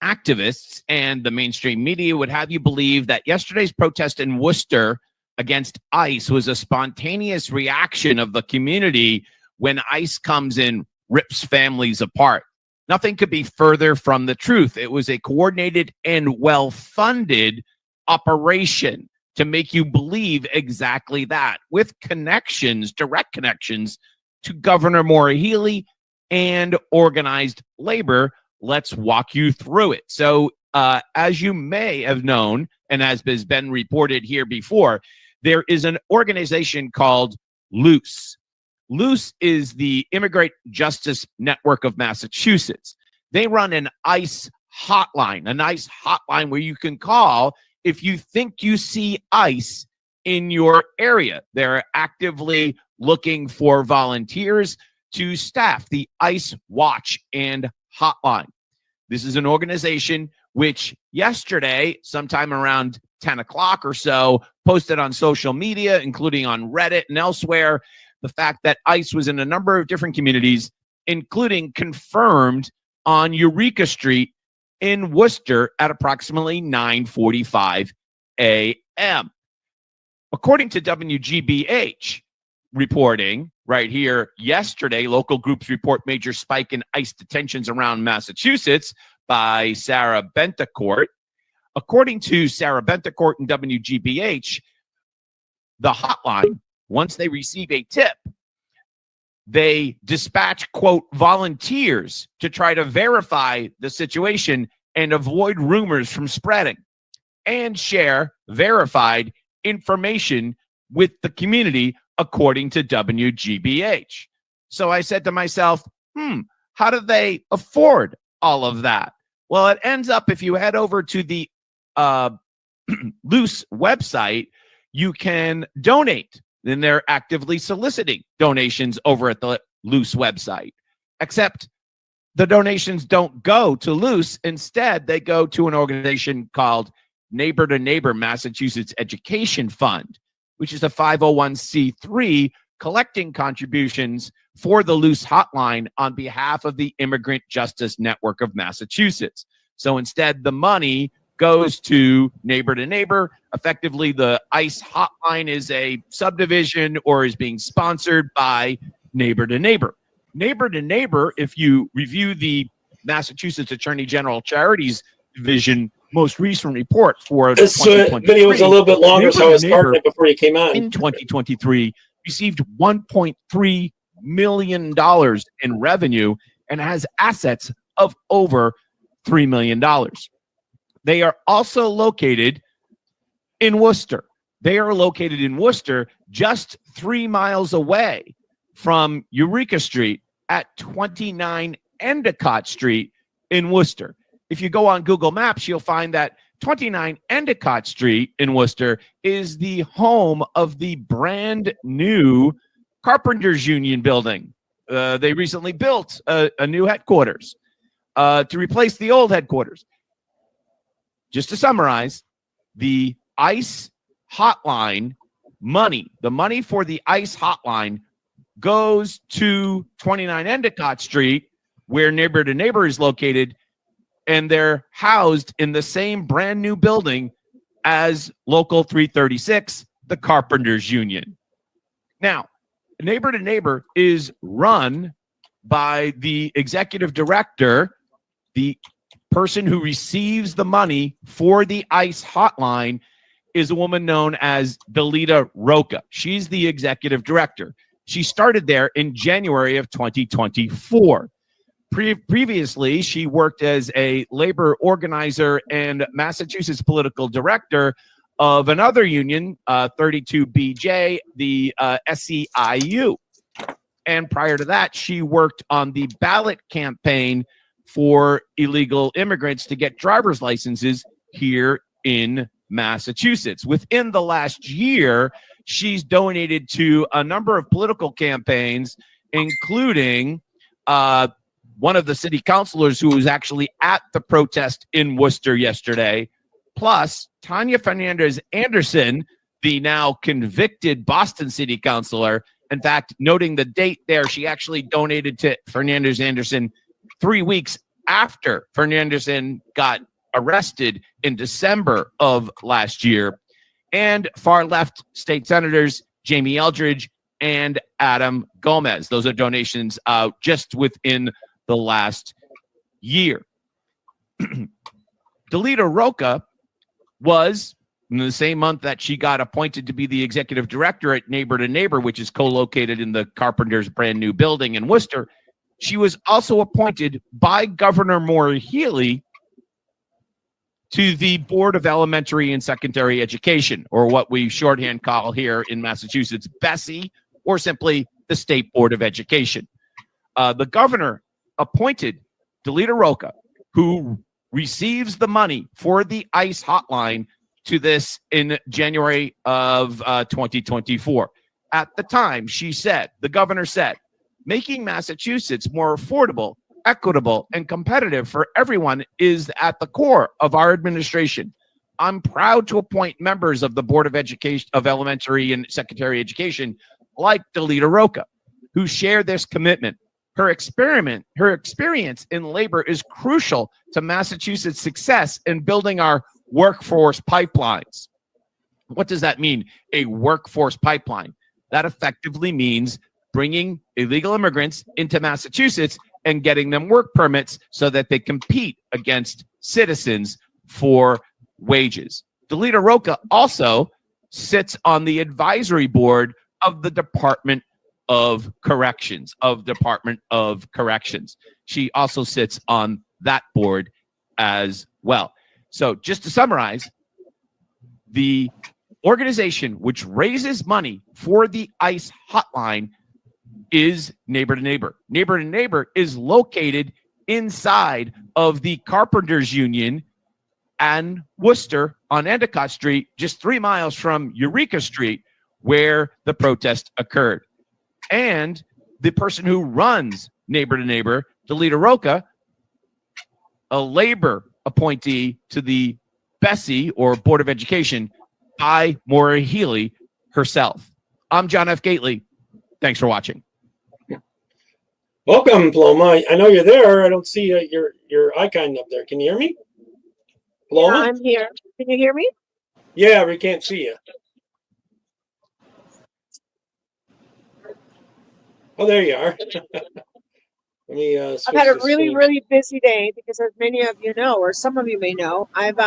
activists and the mainstream media would have you believe that yesterday's protest in Worcester against ICE was a spontaneous reaction of the community when ICE comes in, rips families apart. Nothing could be further from the truth. It was a coordinated and well-funded operation to make you believe exactly that, with connections, direct connections to Governor Maura Healey and organized labor. Let's walk you through it. So as you may have known, and as has been reported here before, there is an organization called LOOSE. LOOSE is the Immigrant Justice Network of Massachusetts. They run an ICE hotline, a nice hotline where you can call if you think you see ICE in your area. They're actively looking for volunteers to staff the ICE Watch and Hotline. This is an organization which yesterday, sometime around 10 o'clock or so, posted on social media, including on Reddit and elsewhere, the fact that ICE was in a number of different communities, including confirmed on Eureka Street in Worcester at approximately 9:45 a.m. According to WGBH reporting right here yesterday, local groups report major spike in ICE detentions around Massachusetts by Sarah Bentecourt. According to Sarah Bentecourt and WGBH, the hotline, once they receive a tip, they dispatch, quote, volunteers to try to verify the situation and avoid rumors from spreading, and share verified information with the community, according to WGBH. So I said to myself, how do they afford all of that? Well, it ends up, if you head over to the Loose website, you can donate. Then they're actively soliciting donations over at the Loose website. Except the donations don't go to Loose. Instead, they go to an organization called Neighbor to Neighbor Massachusetts Education Fund, which is a 501c3 collecting contributions for the Loose hotline on behalf of the Immigrant Justice Network of Massachusetts. So instead, the money goes to Neighbor. Effectively, the ICE hotline is a subdivision or is being sponsored by Neighbor to Neighbor. Neighbor to Neighbor, if you review the Massachusetts Attorney General Charities Division most recent report for this video was a little bit longer, so I was starting it before you came on. In 2023, received $1.3 million in revenue and has assets of over $3 million. They are also located in Worcester. They are located in Worcester, just 3 miles away from Eureka Street at 29 Endicott Street in Worcester. If you go on Google Maps, you'll find that 29 Endicott Street in Worcester is the home of the brand new Carpenters Union building. They recently built a new headquarters to replace the old headquarters. Just to summarize, the ICE hotline money, the money for the ICE hotline goes to 29 Endicott Street, where Neighbor to Neighbor is located, and they're housed in the same brand new building as Local 336, the Carpenters Union. Now, Neighbor to Neighbor is run by the executive director, the person who receives the money for the ICE hotline is a woman known as Delita Roca. She's the executive director. She started there in January of 2024. Previously, she worked as a labor organizer and Massachusetts political director of another union, 32BJ, the SEIU. And prior to that, she worked on the ballot campaign for illegal immigrants to get driver's licenses here in Massachusetts. Within the last year, she's donated to a number of political campaigns, including one of the city councilors who was actually at the protest in Worcester yesterday, plus Tanya Fernandez Anderson, the now convicted Boston city councilor. In fact, noting the date there, she actually donated to Fernandez Anderson 3 weeks after Fernanderson got arrested in December of last year, and far left state senators Jamie Eldridge and Adam Gomez. Those are donations just within the last year. Delita Roca was, in the same month that she got appointed to be the executive director at Neighbor to Neighbor, which is co-located in the Carpenter's brand new building in Worcester, she was also appointed by Governor Maura Healey to the Board of Elementary and Secondary Education, or what we shorthand call here in Massachusetts, BESE, or simply the State Board of Education. The governor appointed Delita Roca, who receives the money for the ICE hotline, to this in January of 2024. At the time, the governor said, making Massachusetts more affordable, equitable, and competitive for everyone is at the core of our administration. I'm proud to appoint members of the Board of Education of Elementary and Secondary Education like Delita Roca, who share this commitment. Her experience in labor is crucial to Massachusetts' success in building our workforce pipelines. What does that mean, a workforce pipeline? That effectively means bringing illegal immigrants into Massachusetts and getting them work permits so that they compete against citizens for wages. Delita Roca also sits on the advisory board of the Department of Corrections, She also sits on that board as well. So just to summarize, the organization which raises money for the ICE hotline is Neighbor to Neighbor. Neighbor to Neighbor is located inside of the Carpenters Union and Worcester on Endicott Street, just 3 miles from Eureka Street, where the protest occurred. And the person who runs Neighbor to Neighbor, Delita Roca, a labor appointee to the BESE, or Board of Education, by Maura Healey herself. I'm John F. Gately. Thanks for watching. Welcome, Paloma. I know you're there. I don't see your icon up there. Can you hear me? Paloma? Yeah, I'm here. Can you hear me? Yeah, we can't see you. Oh, there you are. Let me I've had a really busy day because, as many of you know, or some of you may know, I'm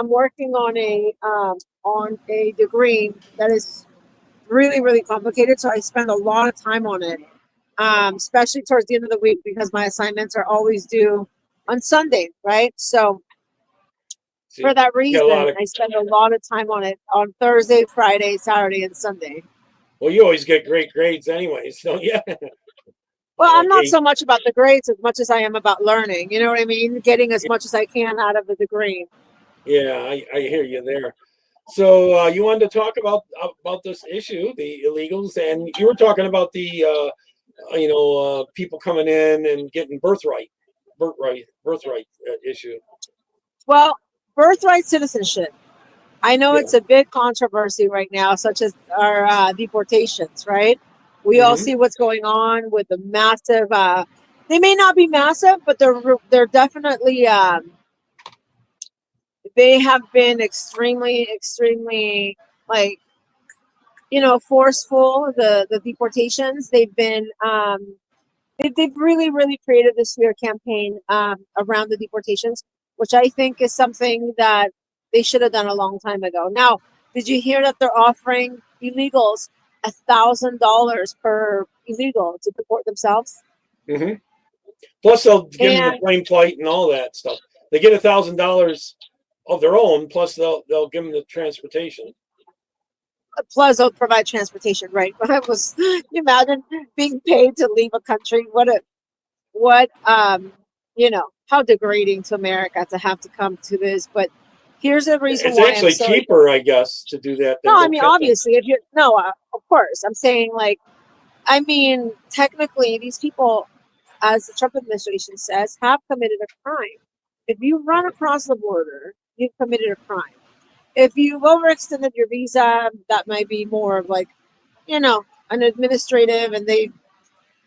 working on a degree that is really complicated. So I spend a lot of time on it, especially towards the end of the week, because my assignments are always due on Sunday, right? So for that reason, I spend a lot of time on it on Thursday, Friday, Saturday, and Sunday. Well, you always get great grades anyways, don't you? Well, I'm not so much about the grades as much as I am about learning. You know what I mean? Getting as much as I can out of the degree. Yeah, I hear you there. So you wanted to talk about this issue, the illegals, and you were talking about the people coming in and getting birthright issue. Well, birthright citizenship. I know it's a big controversy right now, such as our deportations, right? We all see what's going on with the massive. They may not be massive, but they're definitely. They have been extremely, forceful. The deportations. They've been. They've really created this smear campaign around the deportations, which I think is something that they should have done a long time ago. Now, did you hear that they're offering illegals $1,000 per illegal to deport themselves? Plus, they'll give them the plane flight and all that stuff. They get $1,000 of their own. Plus, they'll give them the transportation. Plus, they'll provide transportation, right? But you imagine being paid to leave a country? How degrading to America to have to come to this. But here's the reason it's why actually cheaper, I guess, to do that. No, I mean, obviously, of course, I'm saying, technically, these people, as the Trump administration says, have committed a crime. If you run across the border, you've committed a crime. If you've overextended your visa, that might be more of an administrative, and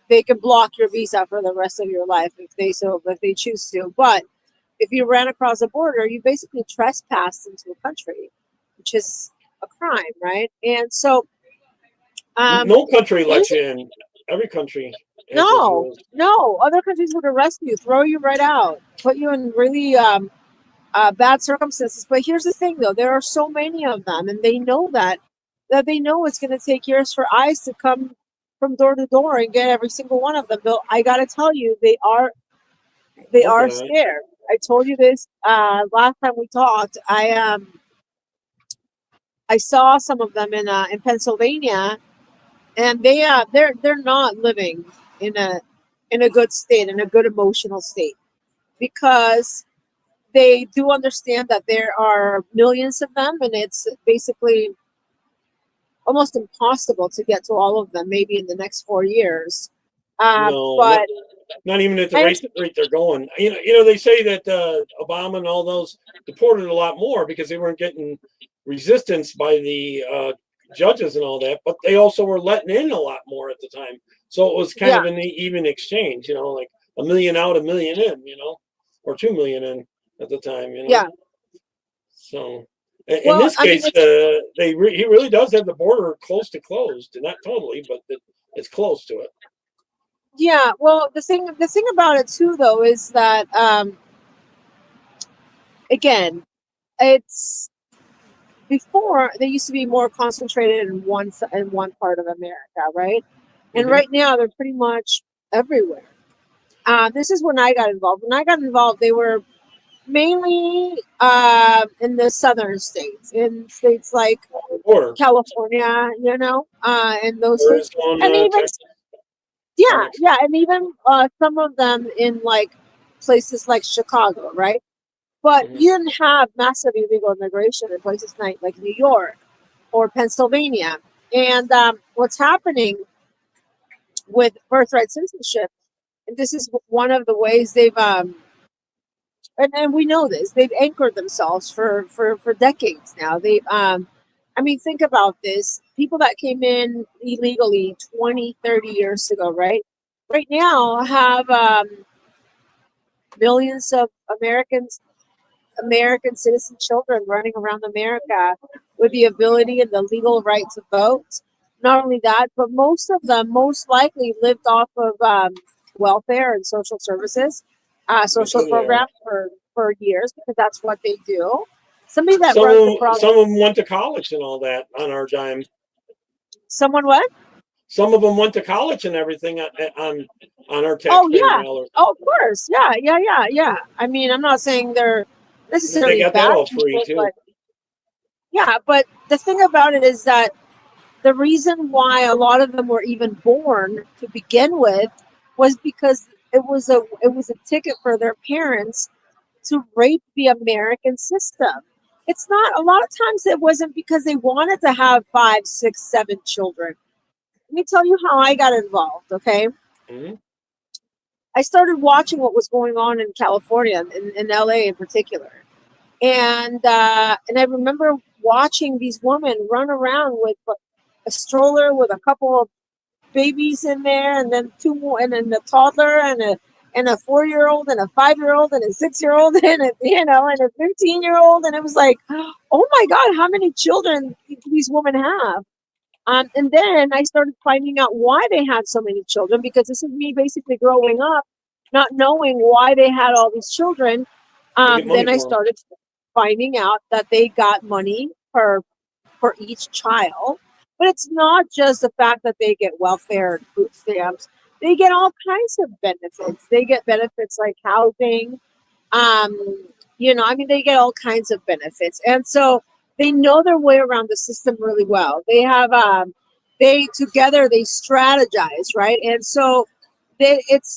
they can block your visa for the rest of your life if they choose to. But if you ran across a border, you basically trespassed into a country, which is a crime, right? And so, No country lets basi- you in. Every country has those no, rules. no, other countries would arrest you, throw you right out, put you in really bad circumstances. But here's the thing, though: there are so many of them, and they know that they know it's going to take years for ICE to come from door to door and get every single one of them. Though I got to tell you, they are Okay. scared. I told you this last time we talked. I saw some of them in Pennsylvania, and they're not living in a good state, in a good emotional state, because they do understand that there are millions of them, and it's basically almost impossible to get to all of them. Maybe in the next 4 years, No, but not even at the I rate they're going. They say that Obama and all those deported a lot more because they weren't getting resistance by the judges and all that, but they also were letting in a lot more at the time. So it was kind yeah, of an even exchange, like a million out, a million in, or 2 million in at the time. yeah. So in Well, this I mean, case, he really does have the border close to closed, not totally, but it's close to it. yeah. Well, the thing about it too, though, is that again, it's before they used to be more concentrated in one part of America, right? And Hmm. right now they're pretty much everywhere. This is when I got involved. When I got involved, they were mainly in the southern states, in states like Border, California, in those states, and Arizona, even Texas, New yeah, Mexico. yeah, and even some of them in like places like Chicago, right? But Hmm. you didn't have massive illegal immigration in places like New York or Pennsylvania. And what's happening with birthright citizenship, and this is one of the ways they've and we know this, they've anchored themselves for decades now. They've I mean, think about this: people that came in illegally 20, 30 years ago, right now have millions of American citizen children running around America with the ability and the legal right to vote. Not only that, but most of them most likely lived off of welfare and social services, social Because programs for years, because that's what they do. Somebody that runs the program, some of them went to college and all that on our dime. someone what? Some of them went to college and everything on our Oh taxpayer yeah, dollars. oh of course, yeah, yeah, yeah, yeah. I mean, I'm not saying they're They necessarily got that bad all free people, too. but yeah, but the thing about it is that the reason why a lot of them were even born to begin with was because it was a ticket for their parents to rape the American system. It's not, a lot of times it wasn't because they wanted to have five, six, seven children. Let me tell you how I got involved, okay? Hmm. I started watching what was going on in California, in LA in particular. And I remember watching these women run around with a stroller with a couple of babies in there, and then two more, and then a toddler, and a 4-year-old, and a 5-year-old, and a 6-year-old, and a 15-year-old, and it was like, oh my God, how many children these women have? And then I started finding out why they had so many children, because this is me basically growing up, not knowing why they had all these children. They get money Then I for them. started finding out that they got money for each child. But it's not just the fact that they get welfare and food stamps. They get all kinds of benefits. They get benefits like housing. I mean, they get all kinds of benefits, and so they know their way around the system really well. They together they strategize, right? And so it's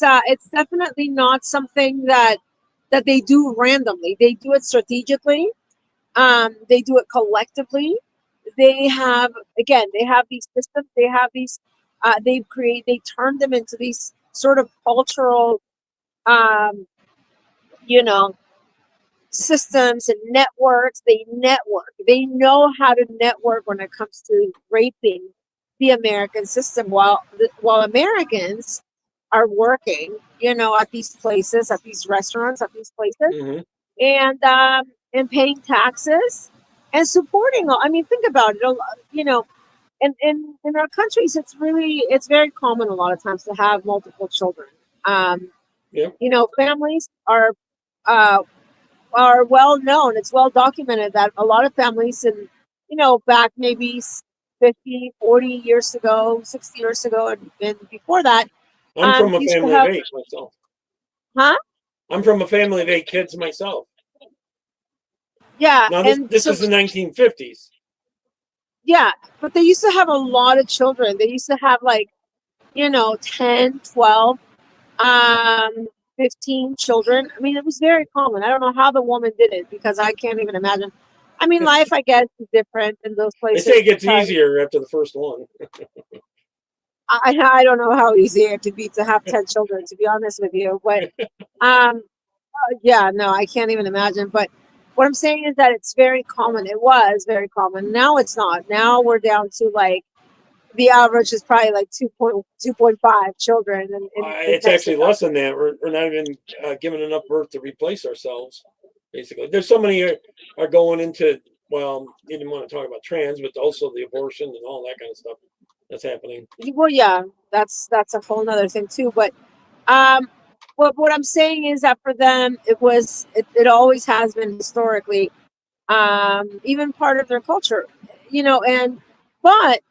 definitely not something that they do randomly. They do it strategically. They do it collectively. They have these systems. They turn them into these sort of cultural, um, you know, systems and networks. They network. They know how to network when it comes to raping the American system. While Americans are working, you know, at these places, at these restaurants, at these places, Hmm. and paying taxes and supporting. I mean, think about it. You know, in our countries, it's very common a lot of times to have multiple children. Um, Yep. you know, families uh, are well known. It's well documented that a lot of families, and you know, back maybe 50, 40 years ago, 60 years ago, and before that, I'm from a used to family of have, 8 myself. huh? I'm from a family of 8 kids myself. Yeah, Now this and this so is the 1950s. yeah, but they used to have a lot of children. They used to have like, you know, 10, 12, um, 15 children. I mean, it was very common. I don't know how the woman did it because I can't even imagine. I mean, life, I guess, is different in those They say places it gets because easier after the first one. I don't know how easy it could be to have 10 children, to be honest with you. But um, yeah, no, I can't even imagine. But what I'm saying is that it's very common. It was very common. Now it's not. Now we're down to like the average is probably like 2.5 children in It's actually Mexico. less than that. We're not even giving enough birth to replace ourselves. Basically, there's so many are going into. Well, you didn't want to talk about trans, but also the abortion and all that kind of stuff that's happening. Well, yeah, that's a whole nother thing too. But um, what I'm saying is that for them, it always has been historically even part of their culture, you know. And but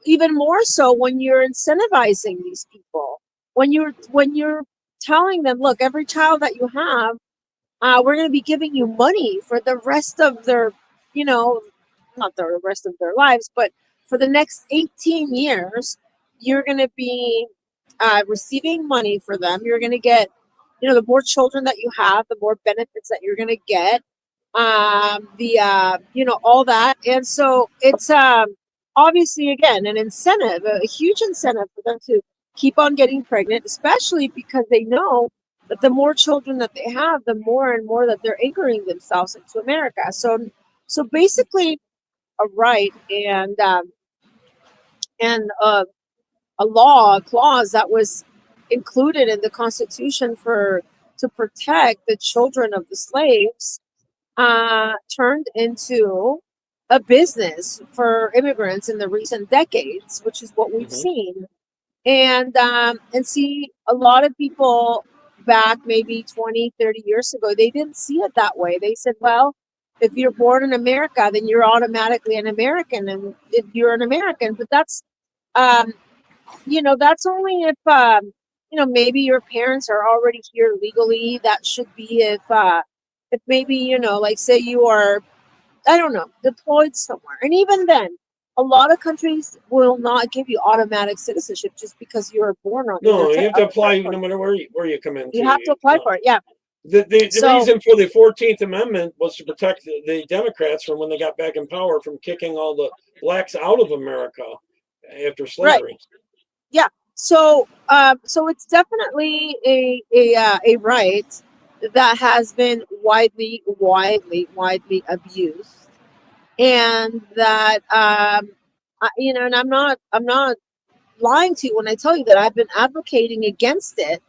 even more so when you're incentivizing these people, when you're telling them, look, every child that you have, we're going to be giving you money for the rest of their, you know, not the rest of their lives, but for the next 18 years, you're going to be receiving money for them. You're going to get, you know, the more children that you have, the more benefits that you're going to get. You know, all that. And so it's obviously, again, an incentive, a huge incentive for them to keep on getting pregnant, especially because they know that the more children that they have, the more and more that they're anchoring themselves into America. So basically, a right and a law, a clause that was included in the Constitution for to protect the children of the slaves turned into a business for immigrants in the recent decades, which is what we've Hmm. seen. And see, a lot of people back maybe 20, 30 years ago, they didn't see it that way. They said, well, if you're born in America, then you're automatically an American, and if you're an American. But that's um, you know, that's only if you know, maybe your parents are already here legally. That should be if maybe, you know, like say you are, I don't know, deployed somewhere. And even then, a lot of countries will not give you automatic citizenship just because you were born on No, you have to on the apply territory. no matter where you come into. You have to apply for it. Yeah. The So reason for the 14th Amendment was to protect the Democrats from when they got back in power from kicking all the blacks out of America after right. slavery. Yeah. So it's definitely a right that has been widely abused, and that you know, and I'm not lying to you when I tell you that I've been advocating against it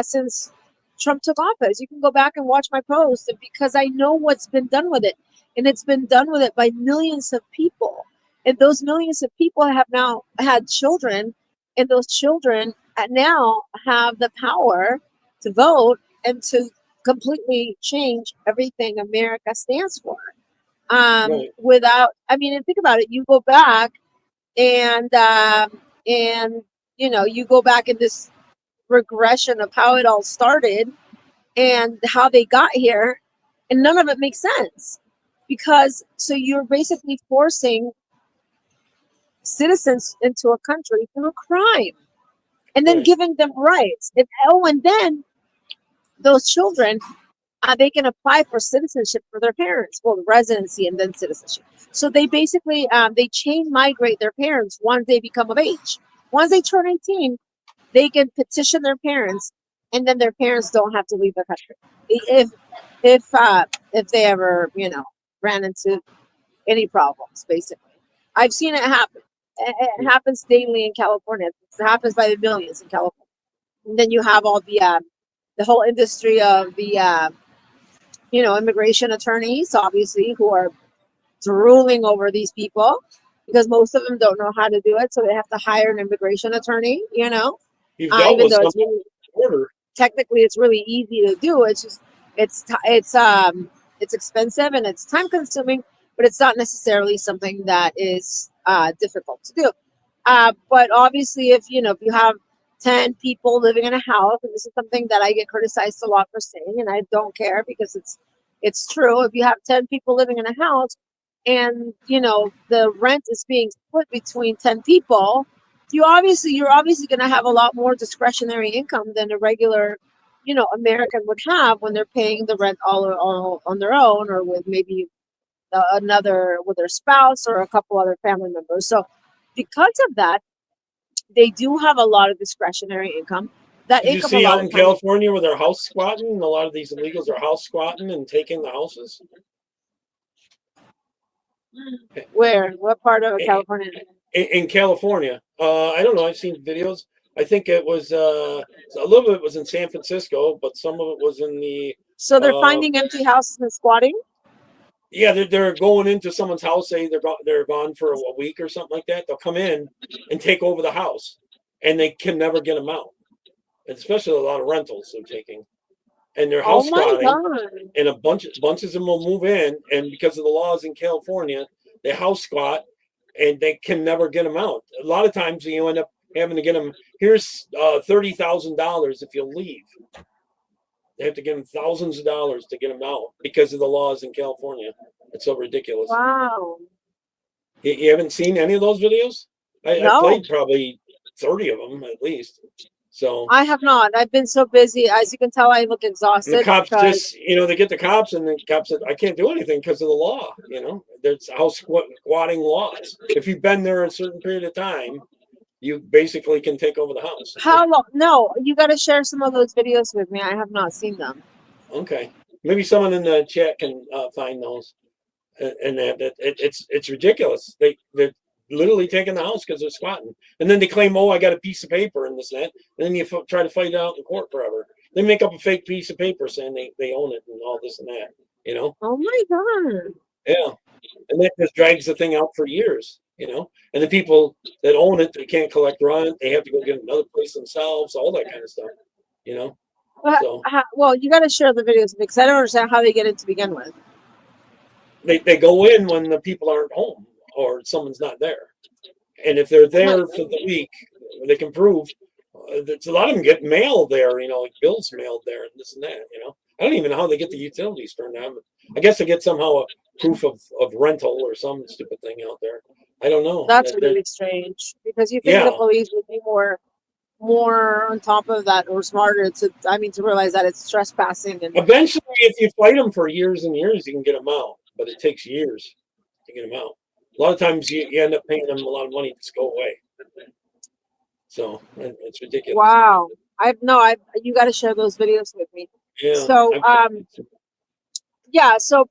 since Trump took office. You can go back and watch my post, and because I know what's been done with it, and it's been done with it by millions of people, and those millions of people have now had children, and those children now have the power to vote and to completely change everything America stands for. Right. Without, I mean, and think about it. You go back and you know, you go back in this regression of how it all started and how they got here, and none of it makes sense because so you're basically forcing citizens into a country through crime and then Right. giving them rights. And then those children, they can apply for citizenship for their parents, well, residency and then citizenship. So they basically they chain migrate their parents once they become of age. Once they turn 18, they can petition their parents, and then their parents don't have to leave the country if they ever, you know, ran into any problems. Basically, I've seen it happen. It happens daily in California. It happens by the millions in California. And then you have all the whole industry of the immigration attorneys, obviously, who are drooling over these people because most of them don't know how to do it, so they have to hire an immigration attorney. You've dealt Even with though some it's really order. technically it's really easy to do. It's just it's expensive and it's time consuming, but it's not necessarily something that is difficult to do. But obviously, if you have 10 people living in a house, and this is something that I get criticized a lot for saying, and I don't care because it's true. If you have 10 people living in a house, and the rent is being split between 10 people, you're obviously going to have a lot more discretionary income than a regular American would have when they're paying the rent all on their own, or with maybe another with their spouse or a couple other family members. So because of that, they do have a lot of discretionary income. That Did you income a see lot out of in times. California where they're house squatting? A lot of these illegals are house squatting and taking the houses. Where? What part of California? In California, I don't know. I've seen videos. I think it was a little bit was in San Francisco, but some of it was in the. So they're finding empty houses and squatting. Yeah, they're going into someone's house. Say they're gone for a week or something like that. They'll come in and take over the house, and they can never get them out. And especially a lot of rentals they're taking, and they're Oh house my squatting. God. And bunches of them will move in, and because of the laws in California, they house squat, and they can never get them out. A lot of times you end up having to get them. Here's $30,000 if you leave. They have to give them thousands of dollars to get them out because of the laws in California. It's so ridiculous. Wow. You haven't seen any of those videos? I No. played probably 30 of them at least. So I have not. I've been so busy. As you can tell, I look and exhausted. the cops because just, they get the cops, and the cops said, I can't do anything because of the law. There's house squatting laws. If you've been there a certain period of time, you basically can take over the house. How long? No, you got to share some of those videos with me. I have not seen them. Okay. Maybe someone in the chat can find those. And it's ridiculous. They're literally taking the house because they're squatting, and then they claim, "Oh, I got a piece of paper and this and that," and then you try to fight it out in court forever. They make up a fake piece of paper saying they own it and all this and that. Oh my God. Yeah, and that just drags the thing out for years. And the people that own it, they can't collect rent. They have to go get another place themselves. All that kind of stuff. So Well, you got to share the videos with me because I don't understand how they get it to begin with. they go in when the people aren't home or someone's not there. And if they're there for the week, they can prove a lot of them get mail there, like bills mailed there and this and that, I don't even know how they get the utilities turned on. I guess they get somehow a proof of rental or some stupid thing out there. I don't know. That's really strange because you think the police would be more on top of that or smarter to realize that it's trespassing. And eventually, if you fight them for years and years, you can get them out, but it takes years to get them out. A lot of times you end up paying them a lot of money to just go away. So it's ridiculous. Wow. You got to share those videos with me. Yeah. So,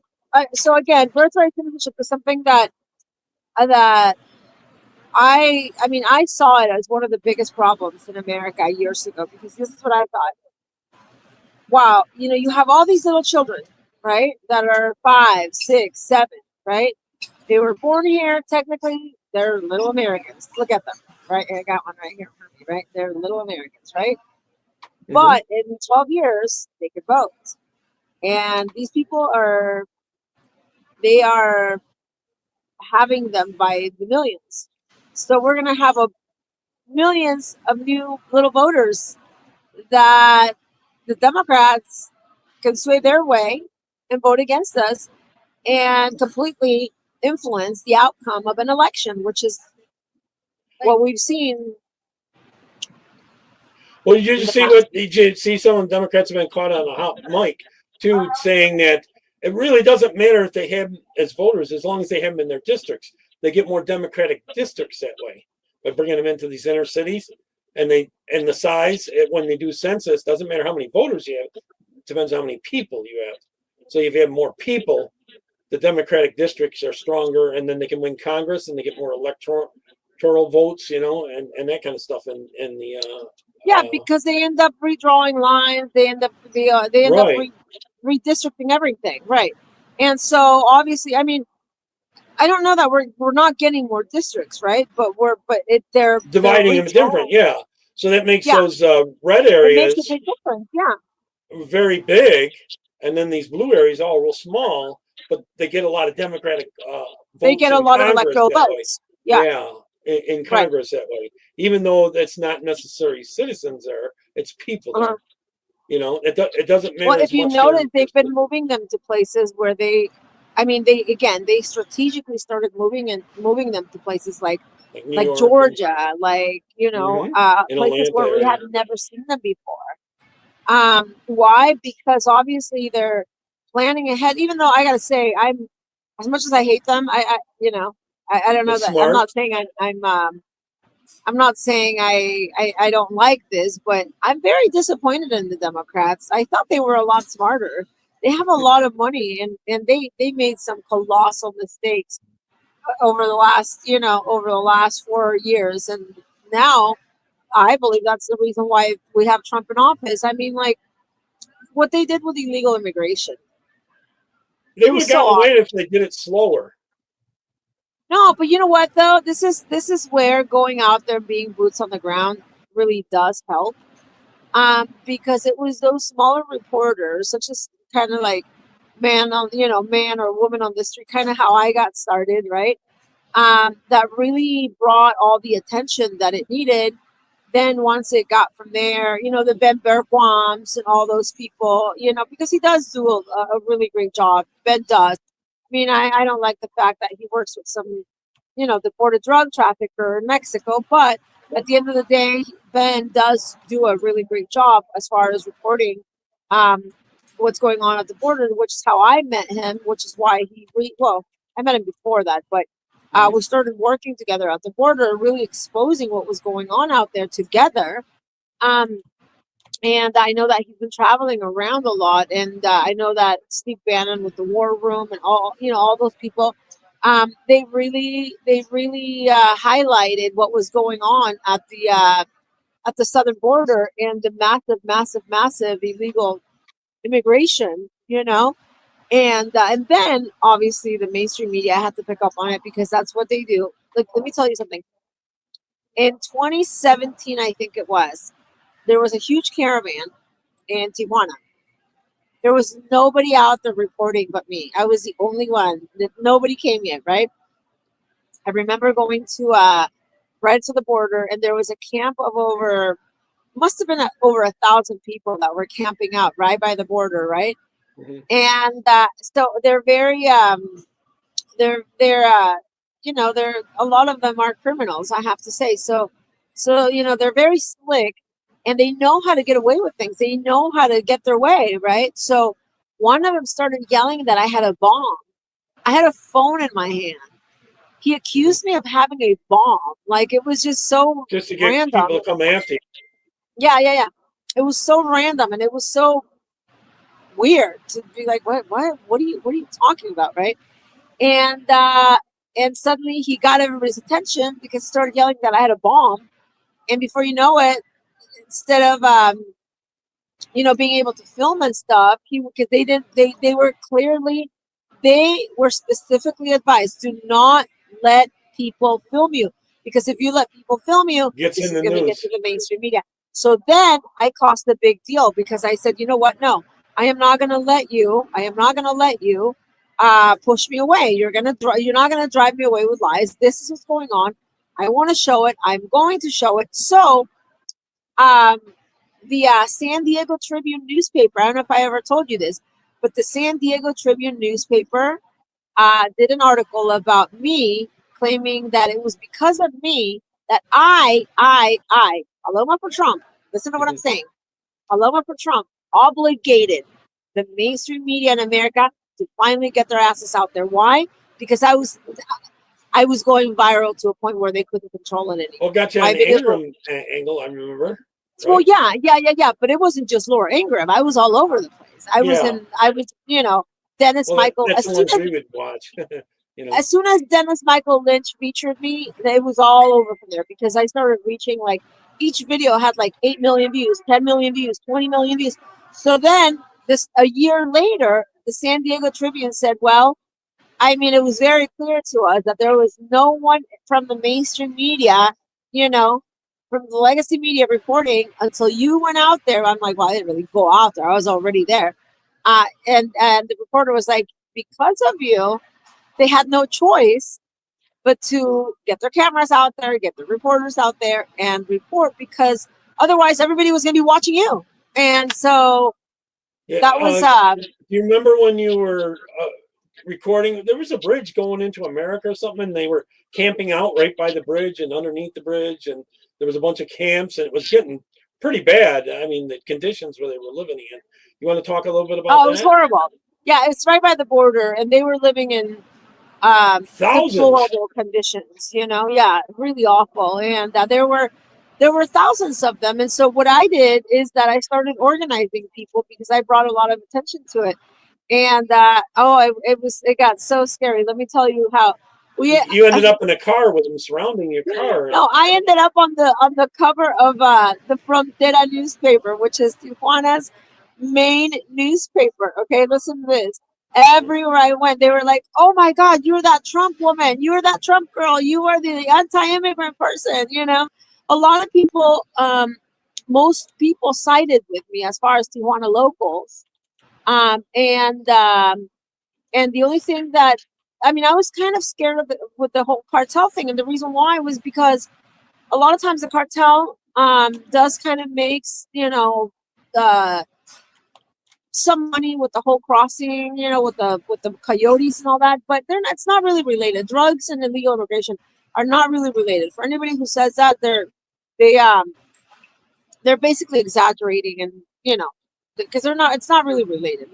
so again, birthright citizenship is something that I saw it as one of the biggest problems in America years ago, because this is what I thought. Wow, you have all these little children, right, that are 5, 6, 7, right? They were born here. Technically, they're little Americans. Look at them, right? I got one right here for me, right? They're little Americans, right? Mm-hmm. But in 12 years, they could vote. And these people are having them by the millions. So we're going to have millions of new little voters that the Democrats can sway their way and vote against us and completely influence the outcome of an election, which is what we've seen. Well, did you see some of the Democrats have been caught on a hot mic too, saying that it really doesn't matter if they have them as voters, as long as they have them in their districts. They get more Democratic districts that way by bringing them into these inner cities, and the size when they do census doesn't matter how many voters you have. It depends on how many people you have. So if you have more people, the Democratic districts are stronger, and then they can win Congress and they get more electoral votes, and that kind of stuff in the Yeah, because they end up redrawing lines. They end up Right. redistricting everything, right? And so obviously, I mean, I don't know that we're not getting more districts, right? But they're Dividing them different, redrawing. yeah. So that makes Yeah, those red it makes a areas big difference. Yeah, very big, and then these blue areas all real small, but they get a lot of Democratic they votes get a in lot of Congress electoral that way. votes. Yeah, Yeah, in right. Congress that way. Even though that's not necessarily citizens there, it's people there. Uh-huh. It doesn't Well, matter if as you much their notice, they've been moving them to places where I mean, they strategically started moving them to places like like New York and Georgia, like in places Atlanta where we area. had never seen them before. Why? Because obviously they're planning ahead. Even though I gotta say, I'm as much as I hate them, I don't know It's that I'm smart. not saying I'm not saying I don't like this, but I'm very disappointed in the Democrats. I thought they were a lot smarter. They have a lot of money, and they made some colossal mistakes over the last 4 years, and now I believe that's the reason why we have Trump in office. I mean, like what they did with illegal immigration, They it would was have so gotten away awful. if they did it slower. No, but you know what though? This is where going out there being boots on the ground really does help. Because it was those smaller reporters, such as kind of like man or woman on the street, kind of how I got started, right? That really brought all the attention that it needed. Then once it got from there, the Ben Berquams and all those people, because he does do a really great job. Ben does. I mean, I don't like the fact that he works with some, deported drug trafficker in Mexico, but at the end of the day, Ben does do a really great job as far as reporting what's going on at the border, which is how I met him, which is why well, I met him before that, but we started working together at the border, really exposing what was going on out there together. Um, and I know that he's been traveling around a lot, and I know that Steve Bannon with the War Room and all those people, they really highlighted what was going on at the southern border and the massive illegal immigration. And then obviously the mainstream media had to pick up on it because that's what they do. Like, let me tell you something. In 2017, I think it was, there was a huge caravan in Tijuana. There was nobody out there reporting but me. I was the only one. Nobody came yet, right? I remember going to right to the border, and there was a camp of must have been over 1,000 people that were camping out right by the border, right? Mm-hmm. And so they're very they're they're a lot of them are criminals, I have to say. So they're very slick, and they know how to get away with things. They know how to get their way, right? So one of them started yelling that I had a bomb. I had a phone in my hand. He accused me of having a bomb. Like, it was just so Just to get random. people to come after you. Yeah. It was so random, and it was so weird to be like, what are you talking about, right? And suddenly he got everybody's attention because he started yelling that I had a bomb. And before you know it, instead of being able to film and stuff, because they were specifically advised, do not let people film you, because if you let people film you, Gets this in is the going to get news. to the mainstream media. So then I caused a big deal because I said, you know what? No, I am not going to let you. Push me away. You're not gonna drive me away with lies. This is what's going on. I want to show it. I'm going to show it. So, um, the San Diego Tribune newspaper. I don't know if I ever told you this, but the San Diego Tribune newspaper did an article about me, claiming that it was because of me that Paloma for Trump. Listen to what I'm saying. Paloma for Trump obligated the mainstream media in America to finally get their asses out there. Why? Because I was going viral to a point where they couldn't control it anymore. Well, got you on the Ingram angle, I remember. Well, Right? yeah. But it wasn't just Laura Ingraham. I was all over the place. I was Dennis Well, Michael. that's the ones we would watch. As soon as Dennis Michael Lynch featured me, it was all over from there because I started reaching like each video had like 8 million views, 10 million views, 20 million views. So then a year later, the San Diego Tribune said, well, I mean, it was very clear to us that there was no one from the mainstream media, you know, from the legacy media reporting until you went out there. I'm like, well, I didn't really go out there. I was already there. And the reporter was like, because of you, they had no choice but to get their cameras out there, get the reporters out there and report, because otherwise everybody was going to be watching you. And so that was do you remember when you were recording? There was a bridge going into America or something, and they were camping out right by the bridge and underneath the bridge, and there was a bunch of camps, and it was getting pretty bad. I mean, the conditions where they were living in. You want to talk a little bit about that? It was horrible. Yeah, it's right by the border, and they were living in thousands deplorable conditions. Yeah, really awful. And there were thousands of them. And so what I did is that I started organizing people because I brought a lot of attention to it. And it got so scary. Let me tell you how you ended up in a car with them surrounding your car. No, I ended up on the cover of the Frontera newspaper, which is Tijuana's main newspaper. Okay, listen to this. Everywhere I went, they were like, "Oh my God, you're that Trump woman. You're that Trump girl. You are the anti-immigrant person." A lot of people, most people sided with me as far as Tijuana locals. And the only thing that, I mean, I was kind of scared of with the whole cartel thing, and the reason why was because a lot of times the cartel does kind of makes some money with the whole crossing, with the coyotes and all that, but it's not really related. Drugs and illegal immigration are not really related. For anybody who says that, they're basically exaggerating, and because they're not. It's not really related.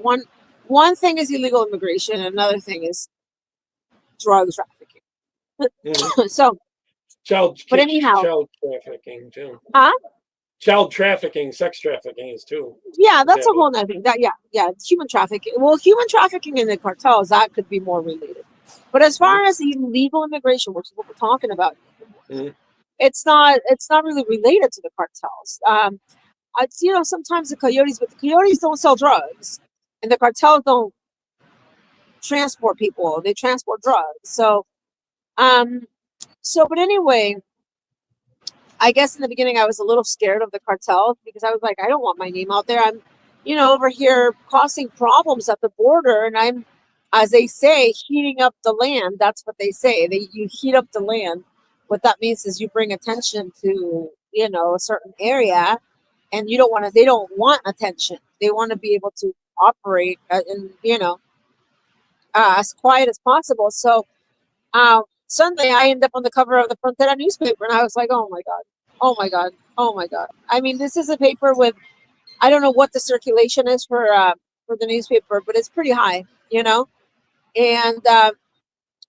One thing is illegal immigration, and another thing is drug trafficking. Mm-hmm. So, child trafficking too. Huh? Child trafficking, sex trafficking is too. Yeah, that's a whole other thing. Yeah, human trafficking. Well, human trafficking and the cartels, that could be more related. But as far as illegal immigration, which is what we're talking about, it's not really related to the cartels. Sometimes the coyotes, but the coyotes don't sell drugs, and the cartels don't transport people; they transport drugs. So, but anyway, I guess in the beginning I was a little scared of the cartel because I was like, I don't want my name out there. I'm, over here causing problems at the border, and I'm, as they say, heating up the land. That's what they say. You heat up the land. What that means is you bring attention to, a certain area, and they don't want attention. They want to be able to operate as quiet as possible. So Sunday I ended up on the cover of the Frontera newspaper, and I was like, oh my God. Oh my God. Oh my God. I mean, this is a paper with, I don't know what the circulation is for the newspaper, but it's pretty high, and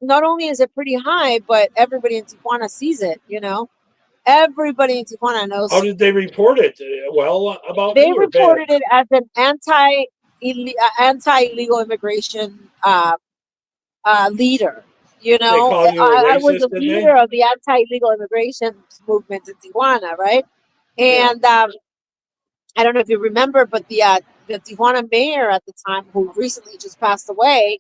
not only is it pretty high, but everybody in Tijuana sees it, everybody in Tijuana knows. How did they report it? Well, about they reported it as an anti-illegal immigration leader. I was a leader of the anti-illegal immigration movement in Tijuana, right? And I don't know if you remember, but the Tijuana mayor at the time, who recently just passed away,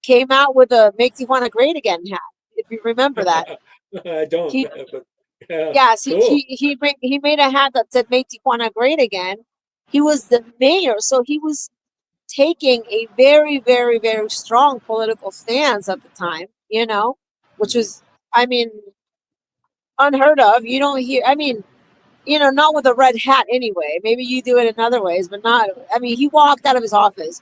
came out with a "Make Tijuana Great Again" hat. If you remember that. I don't. Yes, cool. he made a hat that said "Make Tijuana Great Again." He was the mayor, so he was taking a very, very, very strong political stance at the time, which was, I mean, unheard of. You don't hear, I mean, not with a red hat anyway. Maybe you do it in other ways, but not, I mean, he walked out of his office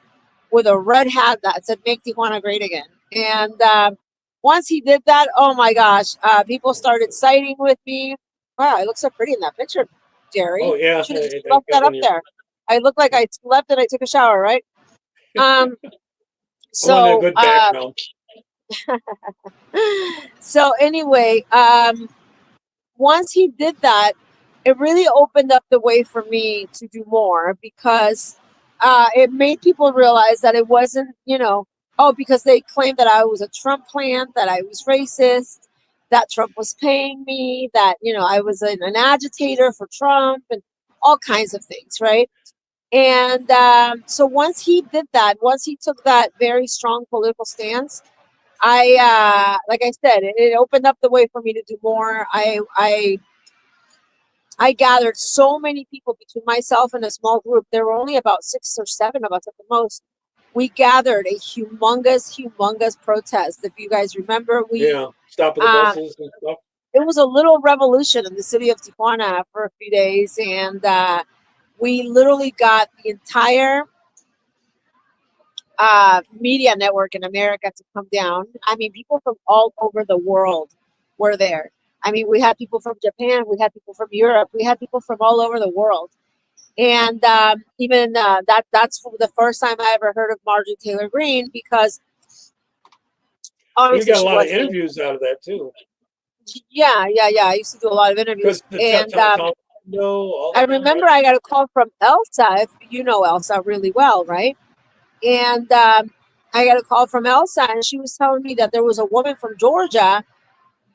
with a red hat that said "Make Tijuana Great Again." And once he did that, oh my gosh, people started siding with me. Wow, I look so pretty in that picture, Jerry. Oh, yeah. Should have just left that up there. I look like I slept and I took a shower, right? So, a good background. So anyway, once he did that, it really opened up the way for me to do more, because it made people realize that it wasn't, because they claimed that I was a Trump plant, that I was racist, that Trump was paying me, that, you know, I was an agitator for Trump and all kinds of things, right? And so once he did that, once he took that very strong political stance, like I said, it opened up the way for me to do more. I gathered so many people between myself and a small group. There were only about 6 or 7 of us at the most. We gathered a humongous protest. If you guys remember, stopping the buses and stuff. It was a little revolution in the city of Tijuana for a few days, and we literally got the entire media network in America to come down. I mean, people from all over the world were there. I mean, we had people from Japan, we had people from Europe, we had people from all over the world. And even that's the first time I ever heard of Marjorie Taylor Greene, because You got a lot of wasn't. interviews out of that too. Yeah. I used to do a lot of interviews. And I remember I got a call from Elsa, if you know Elsa really well, right? And I got a call from Elsa, and she was telling me that there was a woman from Georgia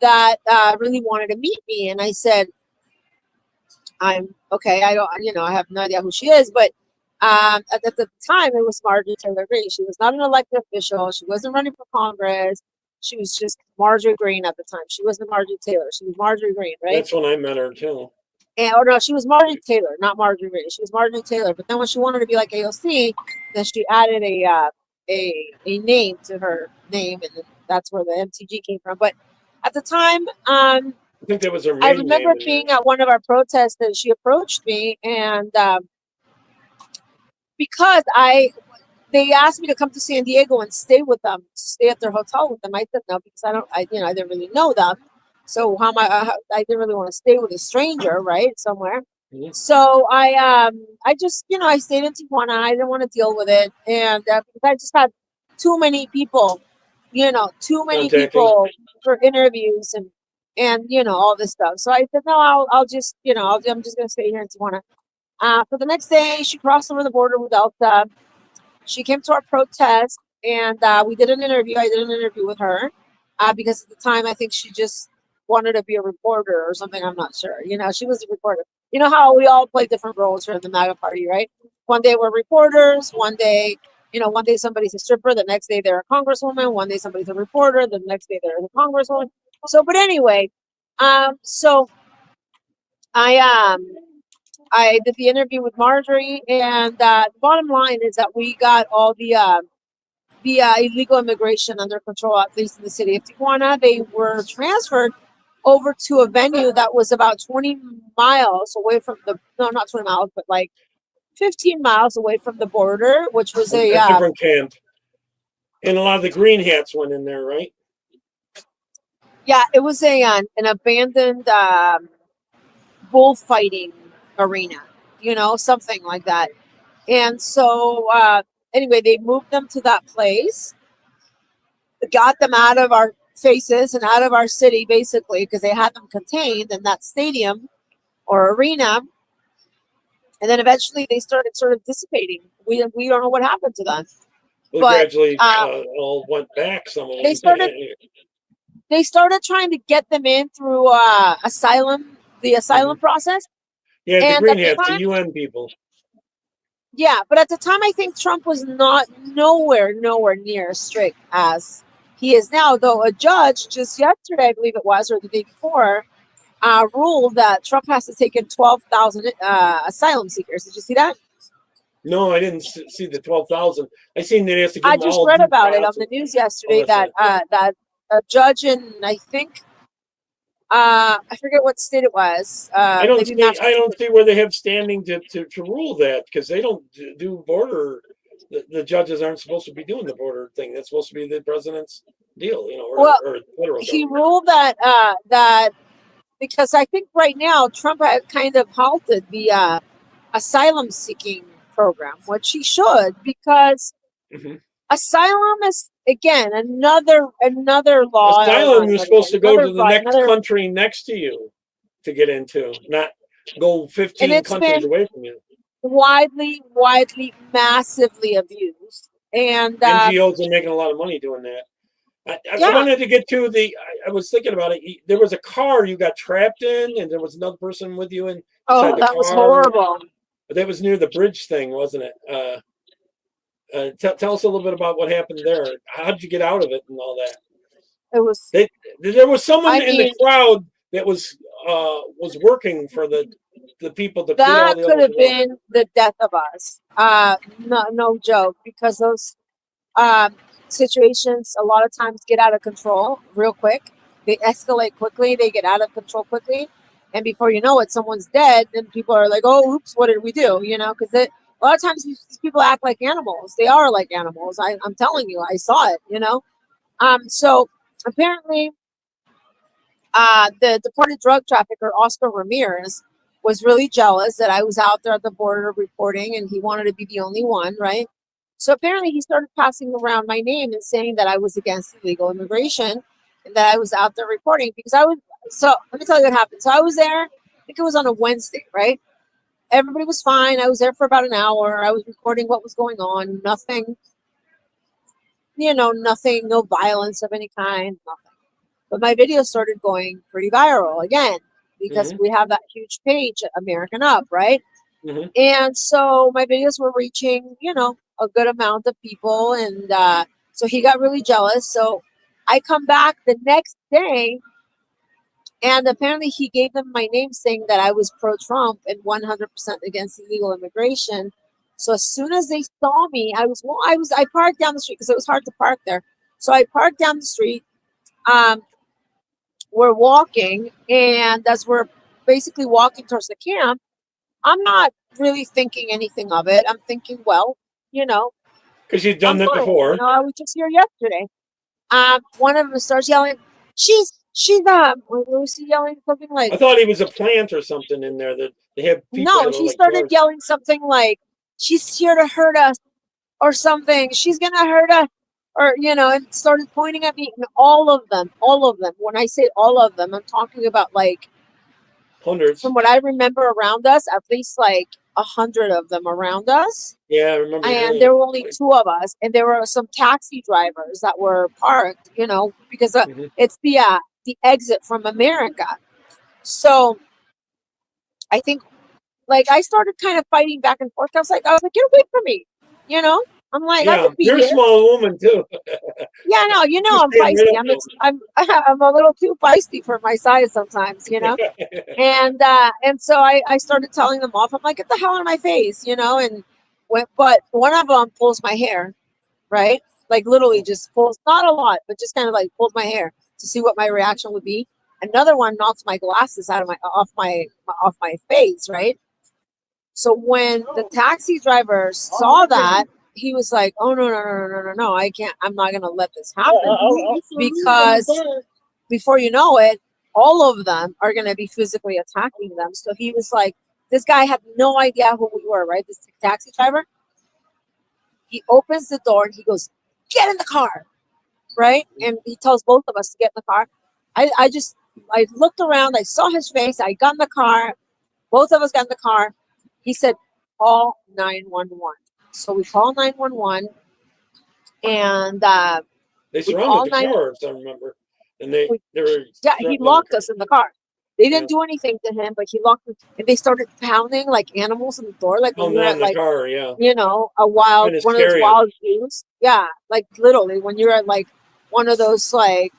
that really wanted to meet me. And I said, I'm okay. I don't, you know, I have no idea who she is, but at the time it was Marjorie Taylor Greene. She was not an elected official. She wasn't running for Congress. She was just Marjorie Greene at the time. She wasn't Marjorie Taylor. She was Marjorie Greene, right? That's when I met her too. And, or no, she was Marjorie Taylor, not Marjorie Greene. She was Marjorie Taylor. But then when she wanted to be like AOC, then she added a name to her name, and that's where the MTG came from. But at the time, I think that was her main I remember name being at one of our protests, and she approached me, and because they asked me to come to San Diego and stay with them, stay at their hotel with them. I said no, because I didn't really know them. So how am I didn't really want to stay with a stranger, right, somewhere. Mm-hmm. So I just, I stayed in Tijuana. I didn't want to deal with it, and because I just had too many people, people for interviews and all this stuff. So I said no, I'm just gonna stay here in Tijuana. So the next day, she crossed over the border with Elsa. She came to our protest, and we did an interview. I did an interview with her because at the time I think she just wanted to be a reporter or something. I'm not sure. She was a reporter. You know how we all play different roles here in the MAGA party, right? One day we're reporters. One day somebody's a stripper. The next day they're a congresswoman. One day somebody's a reporter. The next day they're a congresswoman. So, but anyway, so I did the interview with Marjorie, and the bottom line is that we got all the illegal immigration under control, at least in the city of Tijuana. They were transferred over to a venue that was about 20 miles away from not 20 miles, but like 15 miles away from the border, which was a different camp. And a lot of the green hats went in there, right? Yeah, it was an abandoned bullfighting arena, something like that. And so anyway, they moved them to that place, got them out of our faces and out of our city, basically, because they had them contained in that stadium or arena. And then eventually they started sort of dissipating. We don't know what happened to them. Well, but gradually all went back. Some of them. They started trying to get them in through the asylum process. Yeah, the and green hats, the UN people. Yeah, but at the time, I think Trump was nowhere near as strict as he is now. Though a judge just yesterday, I believe it was, or the day before, ruled that Trump has to take in 12,000 asylum seekers. Did you see that? No, I didn't see the 12,000. I seen that he has to give I them just all read about it on the news yesterday that a judge in, I think, I forget what state it was. I don't see where they have standing to rule that, because they don't do border. The judges aren't supposed to be doing the border thing. That's supposed to be the president's deal, or federal. He ruled that because I think right now Trump had kind of halted the asylum seeking program, which he should, because asylum is, again, another law. Asylum is supposed to go to the next country next to you to get into, not go 15 countries away from you. Widely, massively abused. And NGOs are making a lot of money doing that. I Yeah. wanted to get to the. I was thinking about it. There was a car you got trapped in, and there was another person with you inside Oh, the that car. was horrible. That was near the bridge thing, wasn't it? Tell us a little bit about what happened there. How did you get out of it and all that? It was. There was someone I in the mean, crowd that was working for the people to get all that the could others have out. been the death of us. No, no joke, because those situations a lot of times get out of control real quick. They escalate quickly. They get out of control quickly, and before you know it, someone's dead. And people are like, "Oh, oops, what did we do?" You know, because a lot of times these people act like animals. They are like animals. I'm telling you, I saw it. You know, so apparently, the deported drug trafficker Oscar Ramirez was really jealous that I was out there at the border reporting, and he wanted to be the only one, right? So apparently, he started passing around my name and saying that I was against illegal immigration and that I was out there reporting because I was. So let me tell you what happened. So I was there. I think it was on a Wednesday, right? Everybody was fine. I was there for about an hour. I was recording what was going on. Nothing, nothing, no violence of any kind, nothing. But my video started going pretty viral again because Mm-hmm. we have that huge page, American Up, right? Mm-hmm. And so my videos were reaching, a good amount of people. And so he got really jealous. So I come back the next day, and apparently he gave them my name saying that I was pro-Trump and 100% against illegal immigration. So as soon as they saw me, I parked down the street because it was hard to park there. So I parked down the street. We're walking, and as we're basically walking towards the camp, I'm not really thinking anything of it. I'm thinking, well, you know, Because you'd done I'm that fine. before. I was just here yesterday. One of them starts yelling, she's what was he yelling? Something like, I thought he was a plant or something in there that they have people no, that are she like started drugs. yelling something like, she's here to hurt us or something. She's gonna hurt us. Or, and started pointing at me, and all of them, when I say all of them, I'm talking about like, Hundreds. from what I remember around us, at least like 100 of them around us. Yeah, I remember And hearing there it. were only two of us, and there were some taxi drivers that were parked, because Mhm. it's the exit from America. So I think, like, I started kind of fighting back and forth. I was like, get away from me, you know. I'm like, I Yeah, could be you're a here. small woman too. Yeah, no, You I'm stand right feisty. up to I'm a little too feisty for my size sometimes, him. And so I started telling them off. I'm like, get the hell out of my face, and but one of them pulls my hair, right? Like literally just pulls, not a lot, but just kind of like pulls my hair to see what my reaction would be. Another one knocks my glasses out of my face, right? So when the taxi driver saw that, he was like, "Oh no, no, no, no, no, no, no! I can't. I'm not gonna let this happen because before you know it, all of them are gonna be physically attacking them." So he was like, "This guy had no idea who we were, right? This taxi driver." He opens the door and he goes, "Get in the car!" Right? And he tells both of us to get in the car. I looked around. I saw his face. I got in the car. Both of us got in the car. He said, call 911. So we call 911, and They we surrounded call the 9. car, if I remember, and they We, were yeah, he threatening the locked car. us in the car. They Yeah, didn't do anything to him, but he locked us, and they started pounding like animals in the door, like when pounding you're on at the like, car. Yeah, one trying to of those scare you. wild zoos. Yeah, like literally when you're at like one of those like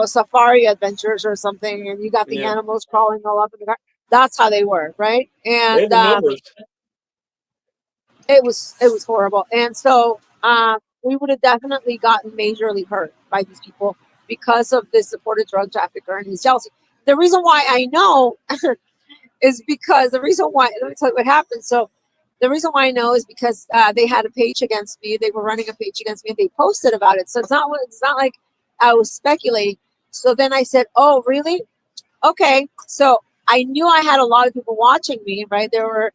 safari adventures or something, and you got the Yeah, animals crawling all up in the car. That's how they were, right? they And had the numbers. it was horrible. And so we would have definitely gotten majorly hurt by these people because of this supported drug trafficker and his jealousy. The reason why I know is because let me tell you what happened. So the reason why I know is because they had a page against me. They were running a page against me, and they posted about it. So it's not like I was speculating. So then I said, "Oh, really? Okay." So I knew I had a lot of people watching me, right? There were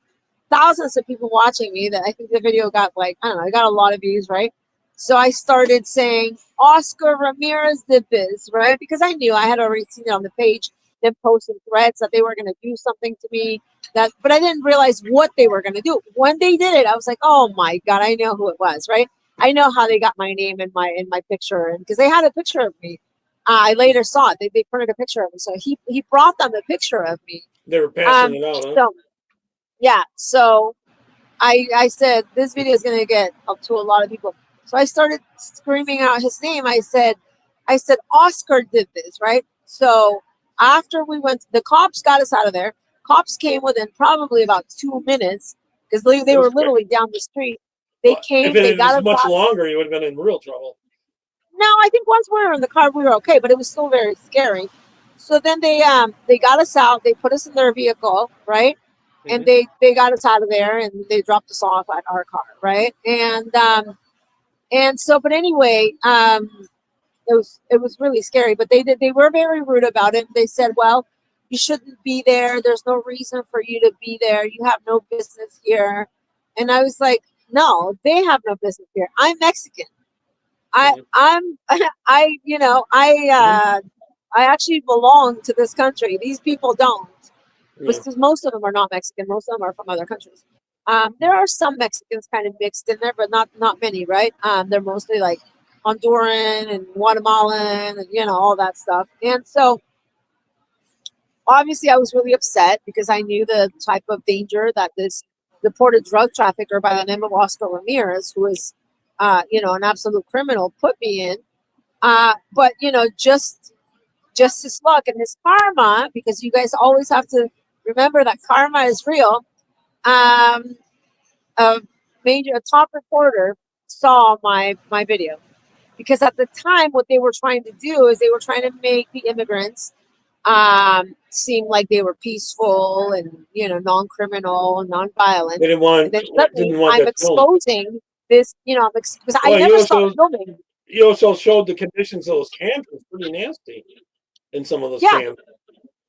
thousands of people watching me. That I think the video got like, I don't know, it got a lot of views, right? So I started saying Oscar Ramirez did this, right? Because I knew I had already seen it on the page, them posting threats that they were going to do something to me. But I didn't realize what they were going to do. When they did it, I was like, oh my God, I know who it was, right? I know how they got my name in my picture, and because they had a picture of me. I later saw it. They printed a picture of me, so he brought them a picture of me. They were passing it out, huh? So yeah, so I said this video is gonna get up to a lot of people. So I started screaming out his name. I said Oscar did this, right? So after we went, the cops got us out of there. Cops came within probably about 2 minutes because they were literally down the street. They came, If they it was got us much out. longer, you would have been in real trouble. No, I think once we were in the car, we were okay, but it was still very scary. So then they got us out. They put us in their vehicle, right? And they got us out of there, and they dropped us off at our car, right? And so, but anyway, it was really scary. But they were very rude about it. They said, "Well, you shouldn't be there. There's no reason for you to be there. You have no business here." And I was like, "No, they have no business here. I'm Mexican. I'm I actually belong to this country. These people don't." Because most of them are not Mexican. Most of them are from other countries. There are some Mexicans kind of mixed in there, but not many, right? They're mostly like Honduran and Guatemalan and all that stuff. And so obviously I was really upset because I knew the type of danger that this deported drug trafficker by the name of Oscar Ramirez, who is an absolute criminal, put me in. But just his luck and his karma, because you guys always have to remember that karma is real. A top reporter saw my video, because at the time what they were trying to do is they were trying to make the immigrants seem like they were peaceful and non-criminal, non-violent. They didn't want. And then suddenly I'm exposing this, because I never stopped filming. You also showed the conditions of those camps was pretty nasty in some of those camps.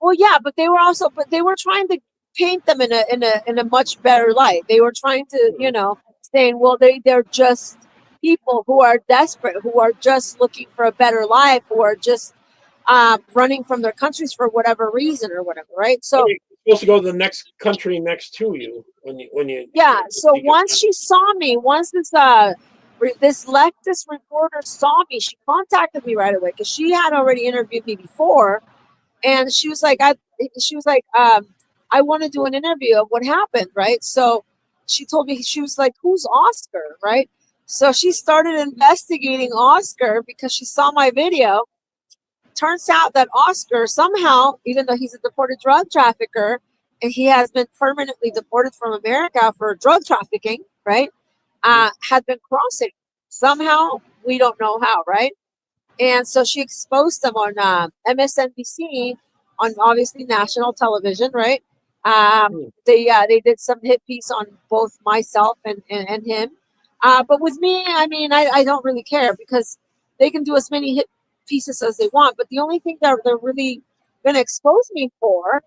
Well, yeah, but they were trying to paint them in a much better light. They were trying to, saying, well, they're just people who are desperate, who are just looking for a better life, who are just running from their countries for whatever reason or whatever, right? So you're supposed to go to the next country next to you when you. Yeah. So once she saw me, once this leftist reporter saw me, she contacted me right away because she had already interviewed me before. And she was like, I want to do an interview of what happened, right? So she told me, she was like, who's Oscar, right? So she started investigating Oscar because she saw my video. Turns out that Oscar somehow, even though he's a deported drug trafficker, and he has been permanently deported from America for drug trafficking, right? Had been crossing. Somehow, we don't know how, right? And so she exposed them on MSNBC, on obviously national television, right? They did some hit piece on both myself and him. But with me, I mean, I don't really care because they can do as many hit pieces as they want. But the only thing that they're really going to expose me for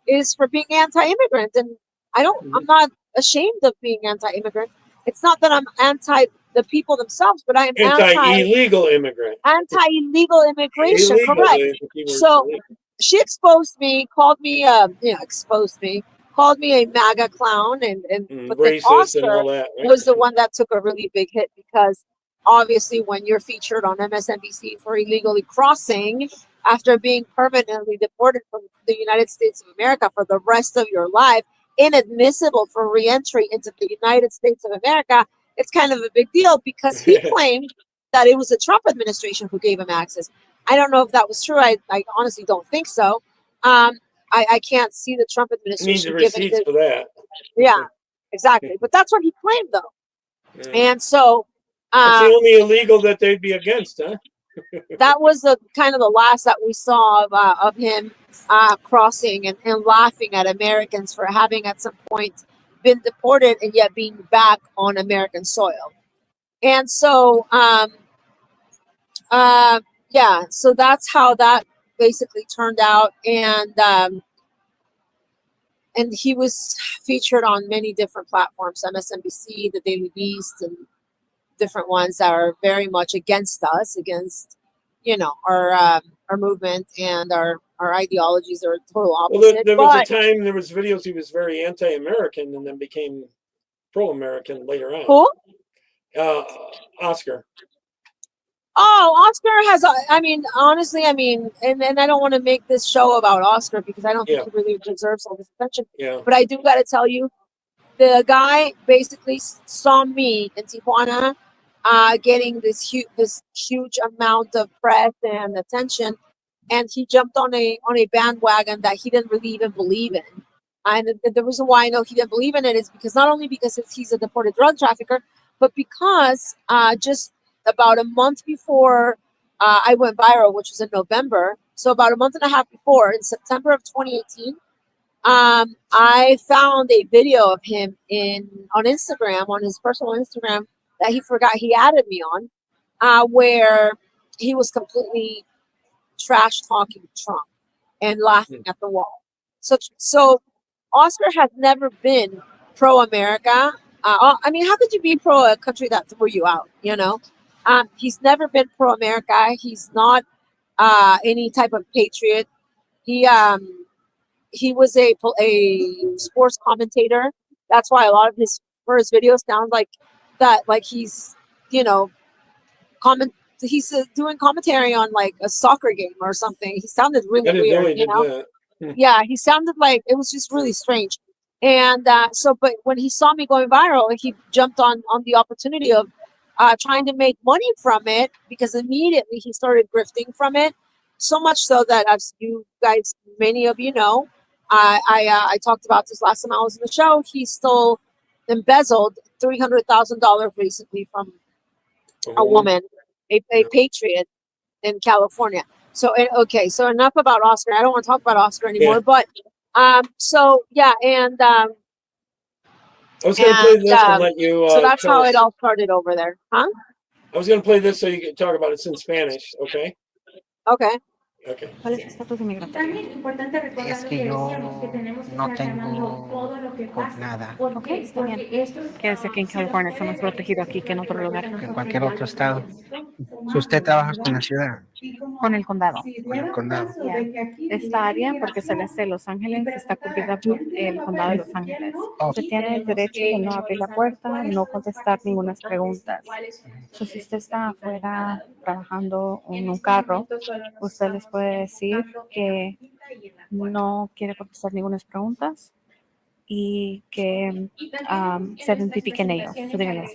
is for being anti-immigrant. And I'm not ashamed of being anti-immigrant. It's not that I'm anti the people themselves, but I am anti-illegal immigrant. Anti-illegal immigration, correct. So she exposed me, called me called me a MAGA clown, and but then Oscar and all that, right? was the one that took a really big hit, because obviously when you're featured on MSNBC for illegally crossing after being permanently deported from the United States of America for the rest of your life, inadmissible for re-entry into the United States of America, it's kind of a big deal, because he claimed that it was the Trump administration who gave him access. I don't know if that was true. I honestly don't think so. I can't see the Trump administration giving receipts for that. Yeah, exactly. But that's what he claimed, though. Yeah. And so it's the only illegal that they'd be against, huh? That was the kind of the last that we saw of him crossing and laughing at Americans for having at some point been deported and yet being back on American soil. And so yeah, so that's how that basically turned out. And he was featured on many different platforms, MSNBC, the Daily Beast, and different ones that are very much against us, against our movement and our ideologies are total opposite. Well, there was a time, there was videos he was very anti-American and then became pro-American later on. Cool. Oscar. Oh, Oscar has, I mean, honestly, I mean, and I don't want to make this show about Oscar because I don't think Yeah. he really deserves all this attention. Yeah. But I do got to tell you, the guy basically saw me in Tijuana getting this huge amount of press and attention, and he jumped on a bandwagon that he didn't really even believe in. And the reason why I know he didn't believe in it is because not only because he's a deported drug trafficker, but because just about a month before I went viral, which was in November, so about a month and a half before, in September of 2018, I found a video of him on Instagram, on his personal Instagram, that he forgot he added me on, where he was completely trash talking Trump and laughing at the wall. So Oscar has never been pro America. I mean, how could you be pro a country that threw you out? You know, he's never been pro America. He's not any type of patriot. He was a sports commentator. That's why a lot of his first videos sound like that, like he's, you know, comment. He's doing commentary on like a soccer game or something. He sounded I really didn't know weird, he you did know. that. Yeah, he sounded like it was just really strange. And but when he saw me going viral, he jumped on the opportunity of trying to make money from it, because immediately he started grifting from it. So much so that, as you guys, many of you know, I talked about this last time I was in the show. He stole, embezzled $300,000 recently from a woman, a patriot in California. So okay, so enough about Oscar. I don't want to talk about Oscar anymore. Yeah. But so yeah, and I was going to play this and let you. so that's tell how us. it all started over there, huh? I was going to play this so you can talk about it in Spanish. Okay. Okay. Okay. ¿Cuál es tu estatus migratorio? Es que yo no tengo nada Ok, está bien. Quédese aquí en California, está más protegido aquí que en otro lugar. que en cualquier otro estado. Si usted trabaja con la ciudad, Con el condado. con el condado. Ya. Esta área, porque se le hace Los Ángeles, está cubierta por el condado de Los Ángeles. Usted tiene el derecho de no abrir la puerta, no contestar ninguna pregunta. So, si usted está afuera trabajando en un carro, usted les puede decir que no quiere contestar ninguna pregunta y que se identifiquen ellos. So, díganle,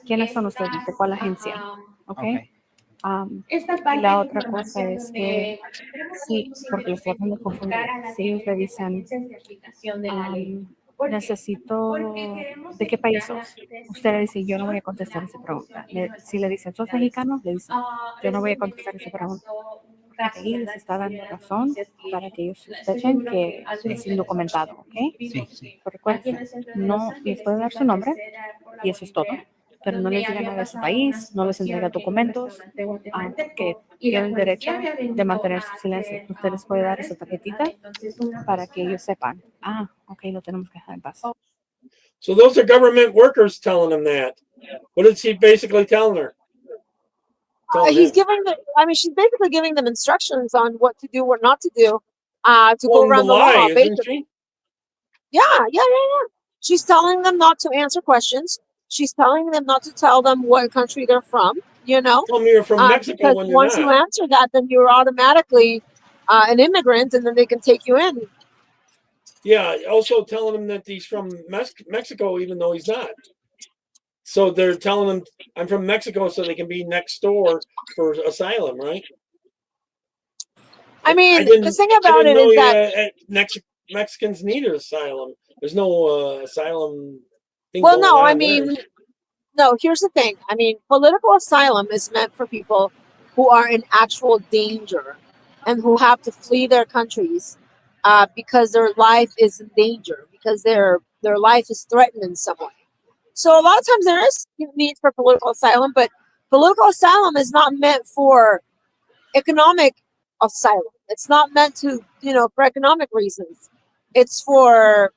¿quiénes son ustedes? ¿De cuál agencia? ¿Okay? Y la otra cosa es que sí, porque los tratan de confundir. Si ellos le dicen, necesito, ¿de qué país sos? Usted le dice, yo no voy a contestar esa pregunta. Si le dicen, ¿sos mexicano? Le dicen, yo no voy a contestar esa pregunta. Porque ahí les está dando razón para que ellos sospechen que es indocumentado, ¿ok? Sí, sí. Recuerden, no les puede dar su nombre y eso es todo. Pero no les diga nada de su país, no les entrega documentos, que tienen derecho de mantener su silencio. Usted les puede dar esa tarjetita para que ellos sepan, ok, lo tenemos que dejar en paz. So those are government workers telling him that. What is he basically telling her? He's giving them. I mean, she's basically giving them instructions on what to do, what not to do, to go around the law. Isn't she? Yeah. She's telling them not to answer questions. She's telling them not to tell them what country they're from. You know, Tell me you're from Mexico because when you're once not. you answer that, then you're automatically an immigrant, and then they can take you in. Yeah. Also telling him that he's from Mexico, even though he's not. So they're telling him, I'm from Mexico, so they can be next door for asylum, right? I mean, the thing about it is that Mexicans need asylum. There's no asylum thing. Well, no, I mean, no, here's the thing. I mean, political asylum is meant for people who are in actual danger and who have to flee their countries because their life is in danger, because their life is threatened in some way. So a lot of times there is need for political asylum, but political asylum is not meant for economic asylum. It's not meant to, for economic reasons. It's for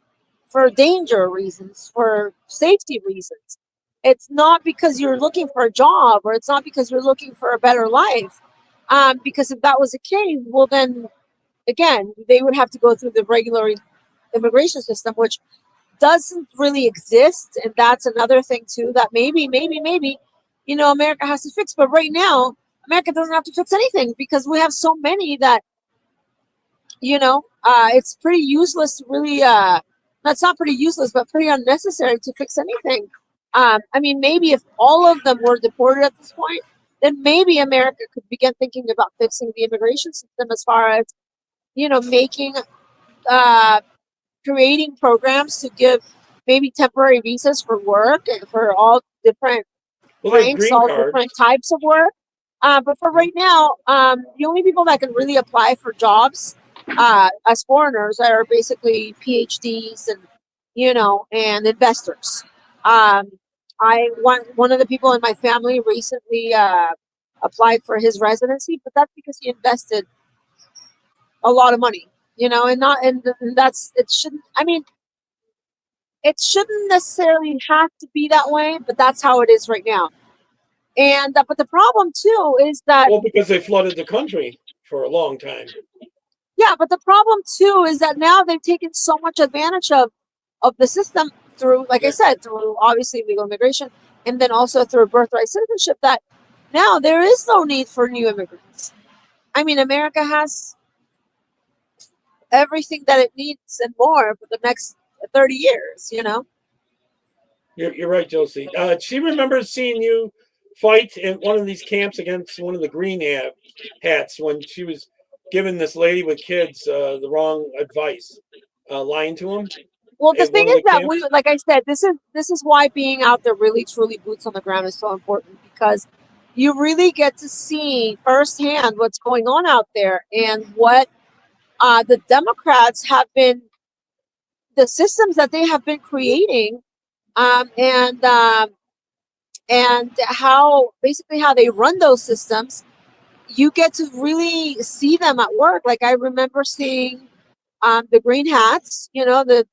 danger reasons, for safety reasons. It's not because you're looking for a job, or it's not because you're looking for a better life. Because if that was the case, well, then again, they would have to go through the regular immigration system, which doesn't really exist. And that's another thing too, that maybe you know, America has to fix. But right now, America doesn't have to fix anything because we have so many that, you know, it's pretty useless to really, that's not pretty useless, but pretty unnecessary to fix anything. I mean, maybe if all of them were deported at this point, then maybe America could begin thinking about fixing the immigration system as far as, you know, making, creating programs to give maybe temporary visas for work and for all different Well, there's ranks, green all cards. different types of work. But for right now, the only people that can really apply for jobs as foreigners are basically PhDs and, you know, and investors. One of the people in my family recently applied for his residency, but that's because he invested a lot of money, you know, and that's, it shouldn't, I mean, it shouldn't necessarily have to be that way, but that's how it is right now. And but the problem too is that, Well, because they flooded the country for a long time. yeah, but the problem too is that now they've taken so much advantage of the system through, like I said, through obviously legal immigration, and then also through birthright citizenship, that now there is no need for new immigrants. I mean, America has everything that it needs and more for the next 30 years, you know. You're right, Josie. She remembers seeing you fight in one of these camps against one of the green hats when she was giving this lady with kids the wrong advice, lying to them. Well, the At thing one of is the that camps. we, like I said, this is why being out there really truly boots on the ground is so important, because you really get to see firsthand what's going on out there and what the Democrats have been, the systems that they have been creating, um, and um, and how basically how they run those systems. You get to really see them at work. Like I remember seeing the green hats, you know, the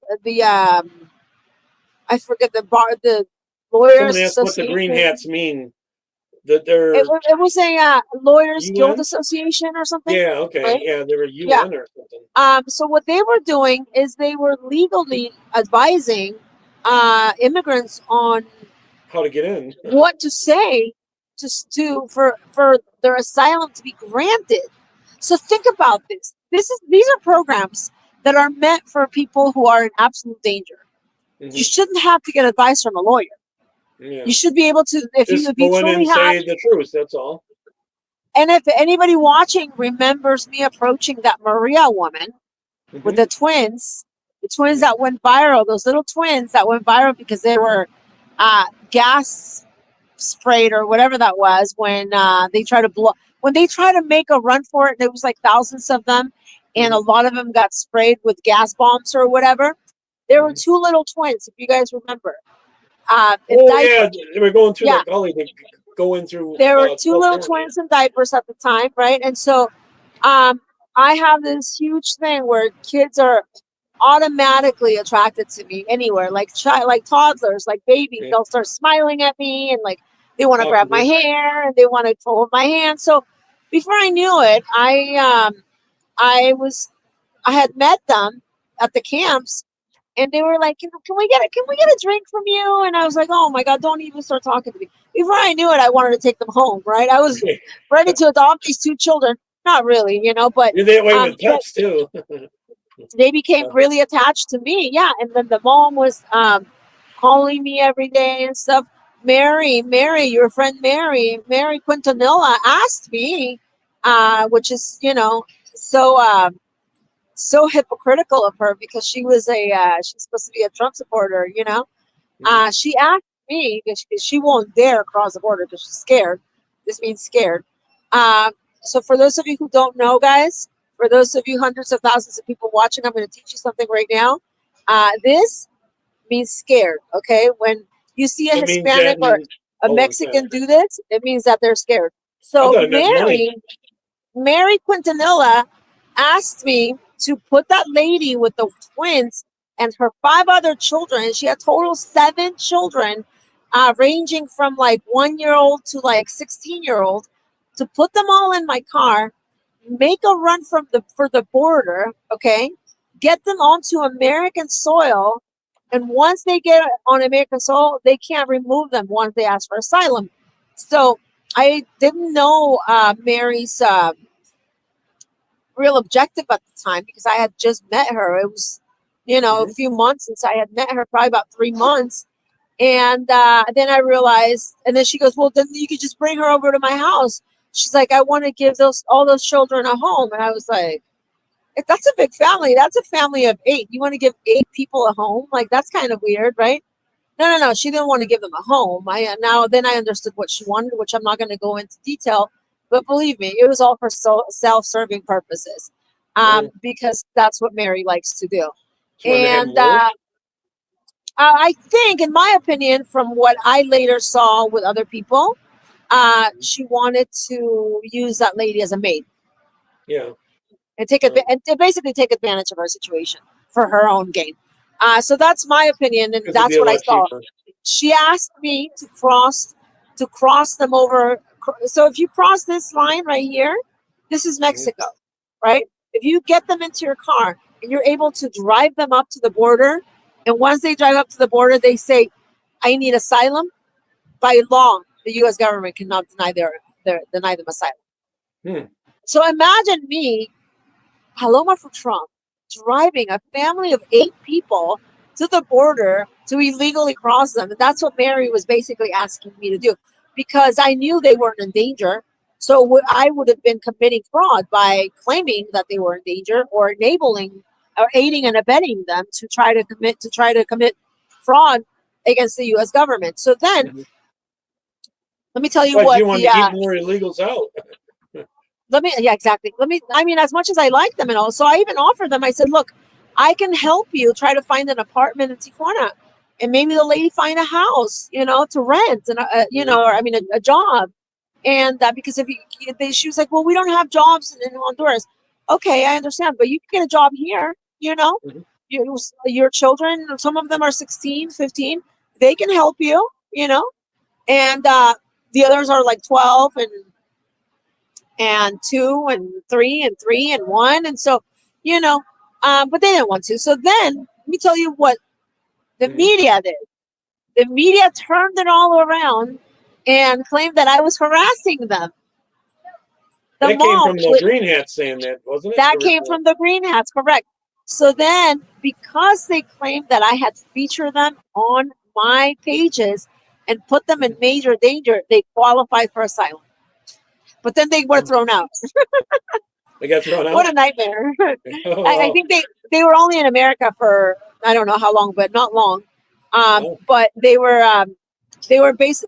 I forget the Someone lawyers asked what the green association. hats mean. That they're It was a lawyers guild UN? association or something, Yeah, okay. right? Yeah, they were Yeah. UN or something. So what they were doing is they were legally advising immigrants on How to get in. what to say to for their asylum to be granted. So think about this. These are programs that are meant for people who are in absolute danger. You shouldn't have to get advice from a lawyer. Yeah. You should be able to, if Just you go in truly and have. say the truth, that's all. And if anybody watching remembers me approaching that Maria woman with the twins that went viral, those little twins that went viral because they were gas sprayed or whatever that was when they tried to when they tried to make a run for it. There was like thousands of them, and a lot of them got sprayed with gas bombs or whatever. There were two little twins, if you guys remember. In diapers. Yeah, they were going through Yeah. that gully to go in through. There were two little California. twins in diapers at the time, right? And so I have this huge thing where kids are automatically attracted to me anywhere, like like toddlers, like babies. They'll start smiling at me and like they want to grab my hair and they want to hold my hand. So before I knew it, I had met them at the camps, and they were like, can we get a drink from you? And I was like, oh my God, don't even start talking to me. Before I knew it, I wanted to take them home, right? I was ready to adopt these two children. Not really, you know, but You're that way with pets too. they became really attached to me. Yeah. And then the mom was calling me every day and stuff. Mary, your friend Mary Quintanilla asked me, which is, you know, so hypocritical of her, because she was she's supposed to be a Trump supporter, you know. She asked me, because she won't dare cross the border because she's scared. This means scared. So for those of you who don't know, guys, for those of you hundreds of thousands of people watching, I'm going to teach you something right now. This means scared. Okay, when you see a Hispanic or a Mexican do this, it means that they're scared. So Mary Quintanilla asked me to put that lady with the twins and her 5 other children, and she had total 7 children, ranging from like 1-year-old to like 16-year-old, to put them all in my car, make a run for the border, okay, get them onto American soil, and once they get on American soil, they can't remove them once they ask for asylum. So I didn't know Mary's real objective at the time because I had just met her. It was, a few months since I had met her, probably about 3 months. And then I realized, and then she goes, well, then you could just bring her over to my house. She's like, I want to give all those children a home. And I was like, if that's a big family. That's a family of 8. You want to give 8 people a home? Like, that's kind of weird, right? No. She didn't want to give them a home. Then I understood what she wanted, which I'm not going to go into detail. But believe me, it was all for self-serving purposes, because that's what Mary likes to do. And I think, in my opinion, from what I later saw with other people, she wanted to use that lady as a maid. Yeah. And and basically take advantage of her situation for her own gain. So that's my opinion, and that's what I saw. Cheaper. She asked me to cross them over. So if you cross this line right here, this is Mexico, right? If you get them into your car and you're able to drive them up to the border, and once they drive up to the border, they say, "I need asylum." By law, the U.S. government cannot deny them asylum. So imagine me, Paloma for Trump, driving a family of 8 people to the border to illegally cross them. And that's what Mary was basically asking me to do, because I knew they weren't in danger. So I would have been committing fraud by claiming that they were in danger, or enabling or aiding and abetting them to try to commit fraud against the U.S. government. So then, let me tell you what you want to keep more illegals out. Exactly. As much as I like them and all, so I even offered them, I said, look, I can help you try to find an apartment in Tijuana, and maybe the lady find a house, to rent, and, a job. And because she was like, well, we don't have jobs in Honduras. Okay, I understand, but you can get a job here, your children, some of them are 16, 15, they can help you, and the others are like 12 and 2 and 3 and 3 and 1. And so, but they didn't want to. So then let me tell you what the media did. The media turned it all around and claimed that I was harassing them. That came from the Green Hats saying that, wasn't it? That came from the Green Hats, correct. So then, because they claimed that I had featured them on my pages and put them in major danger, they qualified for asylum. But then they were thrown out. They got thrown out? What a nightmare. I think they were only in America for, I don't know how long, but not long. But they were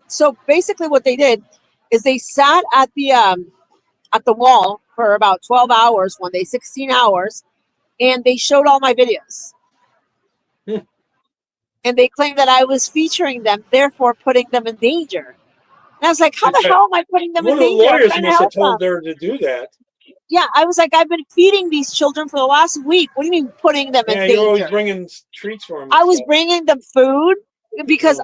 so basically what they did is they sat at the wall for about 12 hours one day, 16 hours, and they showed all my videos. And they claimed that I was featuring them, therefore putting them in danger. And I was like, how the hell am I putting them in danger? One of the lawyers must have told her to do that. Yeah, I was like, I've been feeding these children for the last week. What do you mean putting them in danger? You're always bringing treats for them. I was bringing them food because,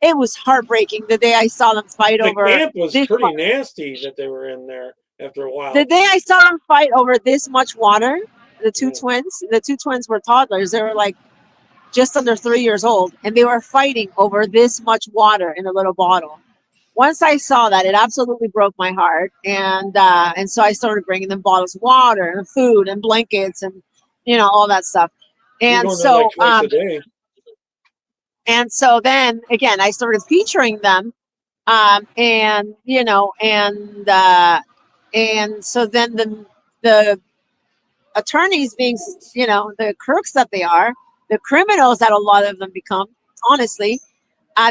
it was heartbreaking the day I saw them fight over. The camp was pretty nasty that they were in there after a while. The day I saw them fight over this much water, the two twins were toddlers. They were like just under 3 years old, and they were fighting over this much water in a little bottle. Once I saw that, it absolutely broke my heart, and so I started bringing them bottles of water and food and blankets and all that stuff. And so and so then again, I started featuring them, and so then the attorneys, being the crooks that they are, the criminals that a lot of them become, honestly,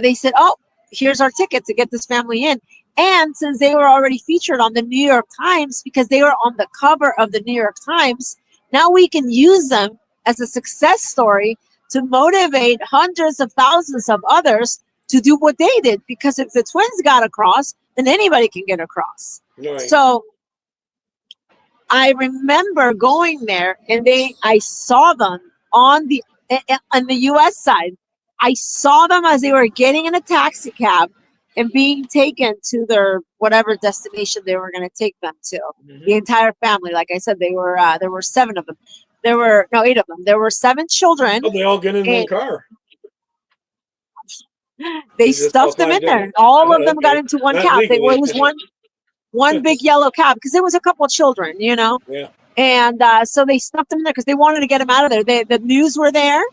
they said, oh, here's our ticket to get this family in. And since they were already featured on the New York Times, because they were on the cover of the New York Times, now we can use them as a success story to motivate hundreds of thousands of others to do what they did. Because if the twins got across, then anybody can get across. Right. So I remember going there, and I saw them on the U.S. side. I saw them as they were getting in a taxi cab and being taken to their whatever destination they were going to take them to. The entire family, like I said, there were 7 of them. 8 of them. There were 7 children. Oh, they all get in one car. They just stuffed them in climbed there. All of them got Okay. into one Not cab. It legally. was one big yellow cab because there was a couple of children, you know. Yeah. And so they stuffed them in there because they wanted to get them out of there. The news were there.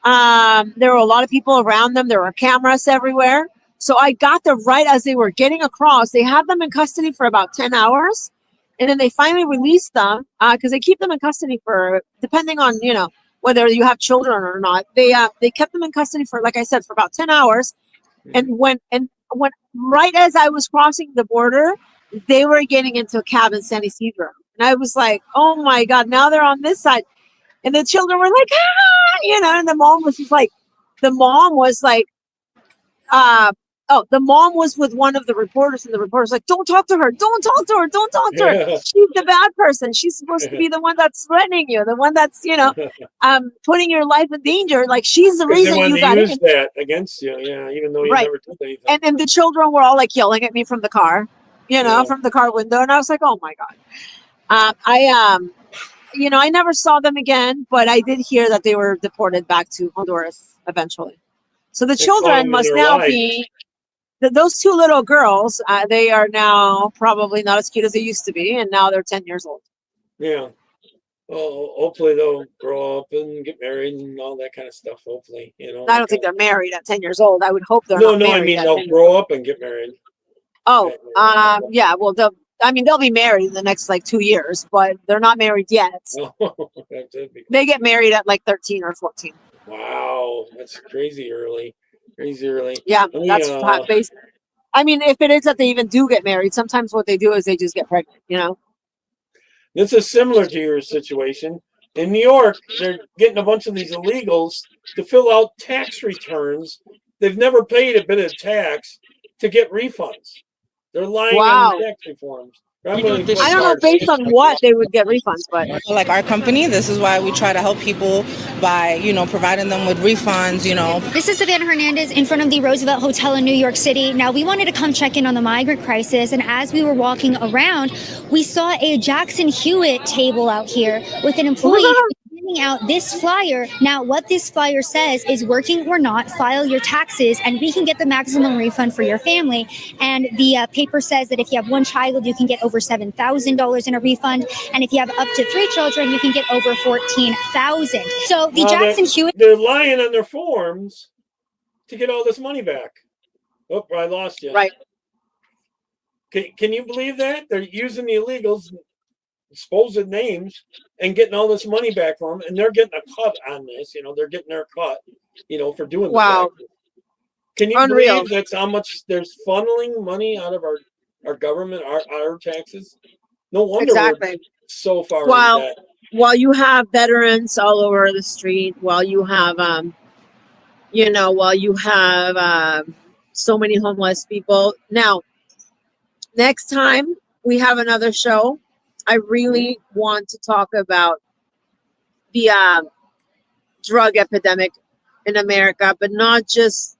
There were a lot of people around them. There were cameras everywhere. So I got them right as they were getting across. They had them in custody for about 10 hours. And then they finally released them because they keep them in custody for, depending on, you know, whether you have children or not. They kept them in custody for, like I said, for about 10 hours. And when right as I was crossing the border, they were getting into a cab in San Isidro. And I was like, oh my God, now they're on this side. And the children were like, ah, you know, and the mom was just like, the mom was with one of the reporters, and the reporter's like, don't talk to her, don't talk to her, don't talk to her. Yeah. She's the bad person. She's supposed to be the one that's threatening you, the one that's, you know, putting your life in danger. Like, she's the Because they reason wanted you to got use in. that against you, yeah, even though you Right. never did anything. And the children were all like yelling at me from the car, you know, Yeah. from the car window. And I was like, oh my God. You know, I never saw them again, but I did hear that they were deported back to Honduras eventually. So the They caught children them in must their now lives. be, those two little girls, they are now probably not as cute as they used to be, and now they're 10 years old. Yeah. Well, hopefully they'll grow up and get married and all that kind of stuff. Hopefully, you know. I don't think they're married at 10 years old. I would hope they're No, not no. I married mean, at they'll 10 years grow old. up and get married. Oh, yeah. Well, they'll be married in the next like 2 years, but they're not married yet. Oh, that'd be cool. They get married at like 13 or 14. Wow, that's crazy early. Crazy early. Yeah, Let me, that's based. I mean, if it is that they even do get married, sometimes what they do is they just get pregnant, you know? This is similar to your situation. In New York, they're getting a bunch of these illegals to fill out tax returns. They've never paid a bit of tax to get refunds. They're lying on the tax reforms. I don't know based on what they would get refunds, but like our company, this is why we try to help people by, you know, providing them with refunds, you know. This is Savannah Hernandez in front of the Roosevelt Hotel in New York City. Now, we wanted to come check in on the migrant crisis, and as we were walking around, we saw a Jackson Hewitt table out here with an employee handing out this flyer. Now, what this flyer says is, working or not, file your taxes and we can get the maximum refund for your family. And the paper says that if you have one child, you can get over $7,000 in a refund. And if you have up to 3 children, you can get over $14,000. So the Jackson Hewitt... They're lying on their forms to get all this money back. Oh, I lost you. Right. Can you believe that? They're using the illegals' supposed names and getting all this money back from them, and they're getting a cut on this. You know, they're getting their cut, you know, for doing the taxes. Can you believe that's how much there's funneling money out of our government, our taxes? No wonder we're so far in debt. While you have veterans all over the street, while you have so many homeless people. Now, next time we have another show, I really want to talk about the drug epidemic in America, but not just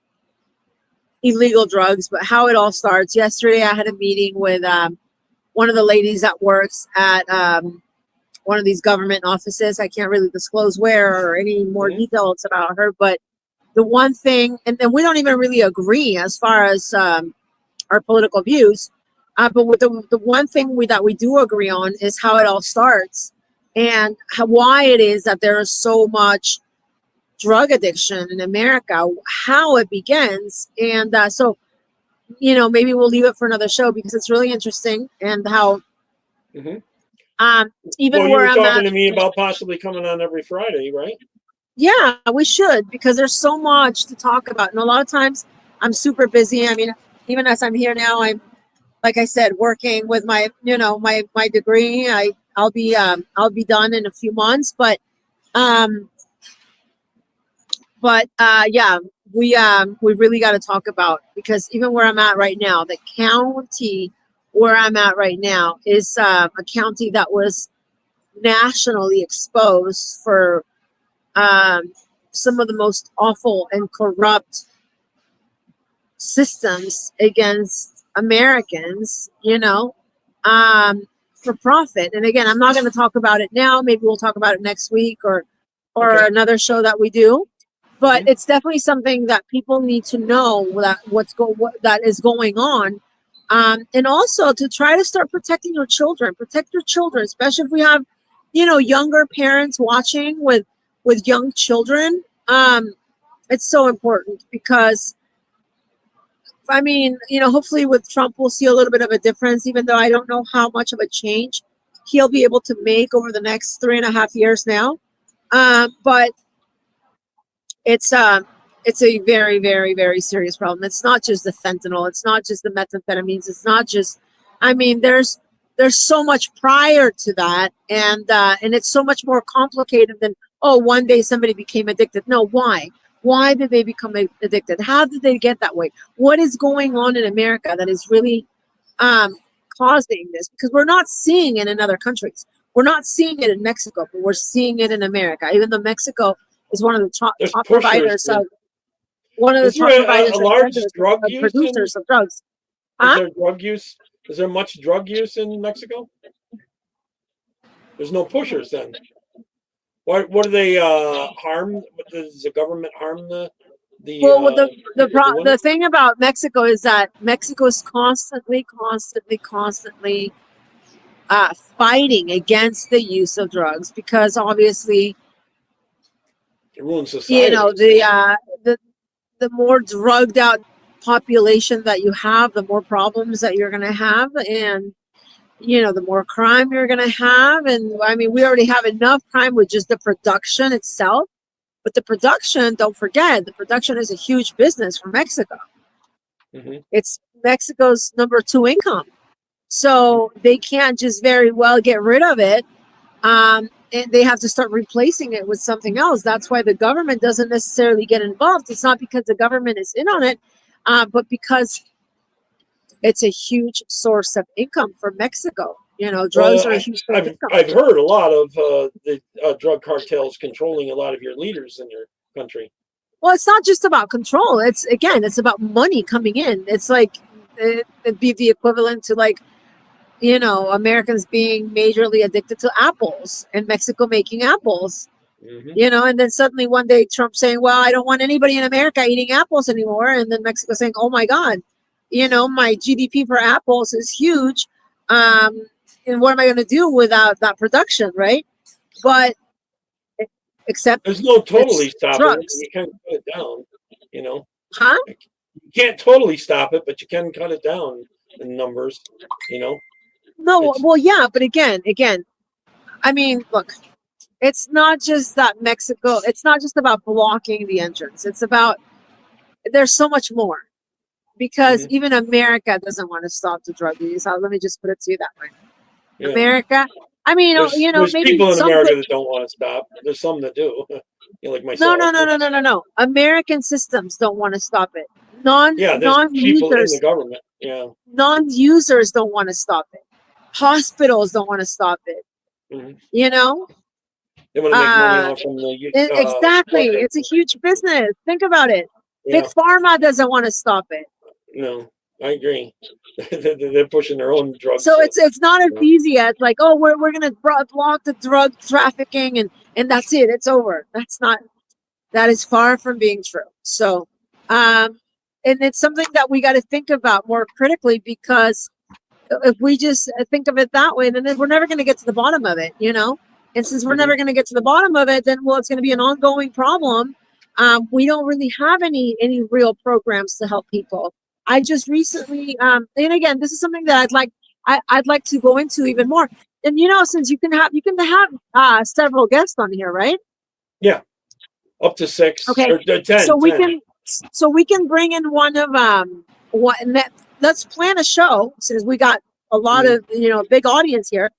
illegal drugs, but how it all starts. Yesterday, I had a meeting with one of the ladies that works at one of these government offices. I can't really disclose where or any more details about her, but the one thing, and then we don't even really agree as far as our political views, but with the one thing that we do agree on is how it all starts and why it is that there is so much drug addiction in America, how it begins. And so, you know, maybe we'll leave it for another show because it's really interesting, and how even you where were I'm talking at, to me about possibly coming on every Friday, right? Yeah, we should, because there's so much to talk about. And a lot of times I'm super busy. I mean, even as I'm here now, I'm, like I said, working with my, you know, my degree. I'll be done in a few months, but yeah, we really got to talk about, because even where I'm at right now, the county where I'm at right now is a county that was nationally exposed for some of the most awful and corrupt systems against Americans, you know, for profit. And again, I'm not going to talk about it now. Maybe we'll talk about it next week or another show that we do. but it's definitely something that people need to know that what that is going on, and also to try to start protecting your children. Protect your children, especially if we have, younger parents watching with young children. It's so important because, I mean, hopefully with Trump we'll see a little bit of a difference. Even though I don't know how much of a change he'll be able to make over the next 3.5 years now, but it's a very, very, very serious problem. It's not just the fentanyl. It's not just the methamphetamines. It's not just, I mean, there's so much prior to that, and it's so much more complicated than, oh, one day somebody became addicted. No, why? Why did they become addicted? How did they get that way? What is going on in America that is really causing this? Because we're not seeing it in other countries. We're not seeing it in Mexico, but we're seeing it in America. Even though Mexico is one of the top providers of a large drug use producers of drugs. Is there drug use? Is there much drug use in Mexico? There's no pushers then. What do they harm? Does the government harm the thing about Mexico is that Mexico is constantly fighting against the use of drugs, because obviously it ruins society. The more drugged out population that you have, the more problems that you're going to have, and the more crime you're going to have. And I mean, we already have enough crime with just the production itself, but the production, don't forget, the production is a huge business for Mexico. It's Mexico's number 2 income, so they can't just very well get rid of it. And they have to start replacing it with something else. That's why the government doesn't necessarily get involved. It's not because the government is in on it, but because it's a huge source of income for Mexico. Drugs are a huge source of income. I've heard a lot of the drug cartels controlling a lot of your leaders in your country. Well, it's not just about control. It's about money coming in. It's like it'd be the equivalent to, like, Americans being majorly addicted to apples and Mexico making apples, and then suddenly one day Trump saying, well, I don't want anybody in America eating apples anymore. And then Mexico saying, oh my God, my GDP for apples is huge. And what am I going to do without that production? Right. But except there's no totally stop it. You can't cut it down, Huh? You can't totally stop it, but you can cut it down in numbers, No, well, yeah, but again, I mean, look, it's not just that Mexico, it's not just about blocking the entrance. It's about, there's so much more, because even America doesn't want to stop the drug use. Let me just put it to you that way. Yeah. America, I mean, there's maybe people in America that don't want to stop. There's some that do, like myself. No. American systems don't want to stop it. There's people in the government. Yeah. Non-users don't want to stop it. Hospitals don't want to stop it. They want to make money off from the exactly. It's a huge business. Think about it. Big Pharma doesn't want to stop it. No, I agree. They're pushing their own drugs. So it's not as easy as like, oh, we're going to block the drug trafficking and that's it. It's over. That is far from being true. So, and it's something that we got to think about more critically, because if we just think of it that way, then we're never going to get to the bottom of it, And since we're never going to get to the bottom of it, then, well, it's going to be an ongoing problem. We don't really have any real programs to help people. I just recently, and again, this is something that I'd like to go into even more. And since you can have several guests on here, right? Yeah, up to 6. Okay, or 10. So we can bring in one of let's plan a show, since we got a lot of big audience here,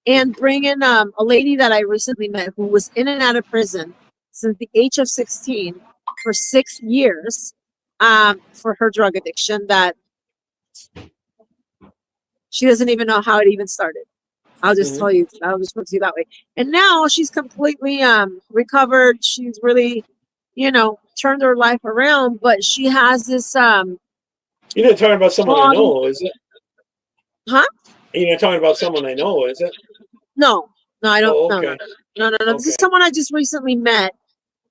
and bring in a lady that I recently met who was in and out of prison since the age of 16 for 6 years for her drug addiction, that she doesn't even know how it even started. I'll just tell you. I'll just put it to you that way. And now she's completely recovered. She's really, turned her life around. But she has this. You're not talking about someone I know, is it? Huh? You're not talking about someone I know, is it? No, I don't. Oh, okay. No. This is someone I just recently met,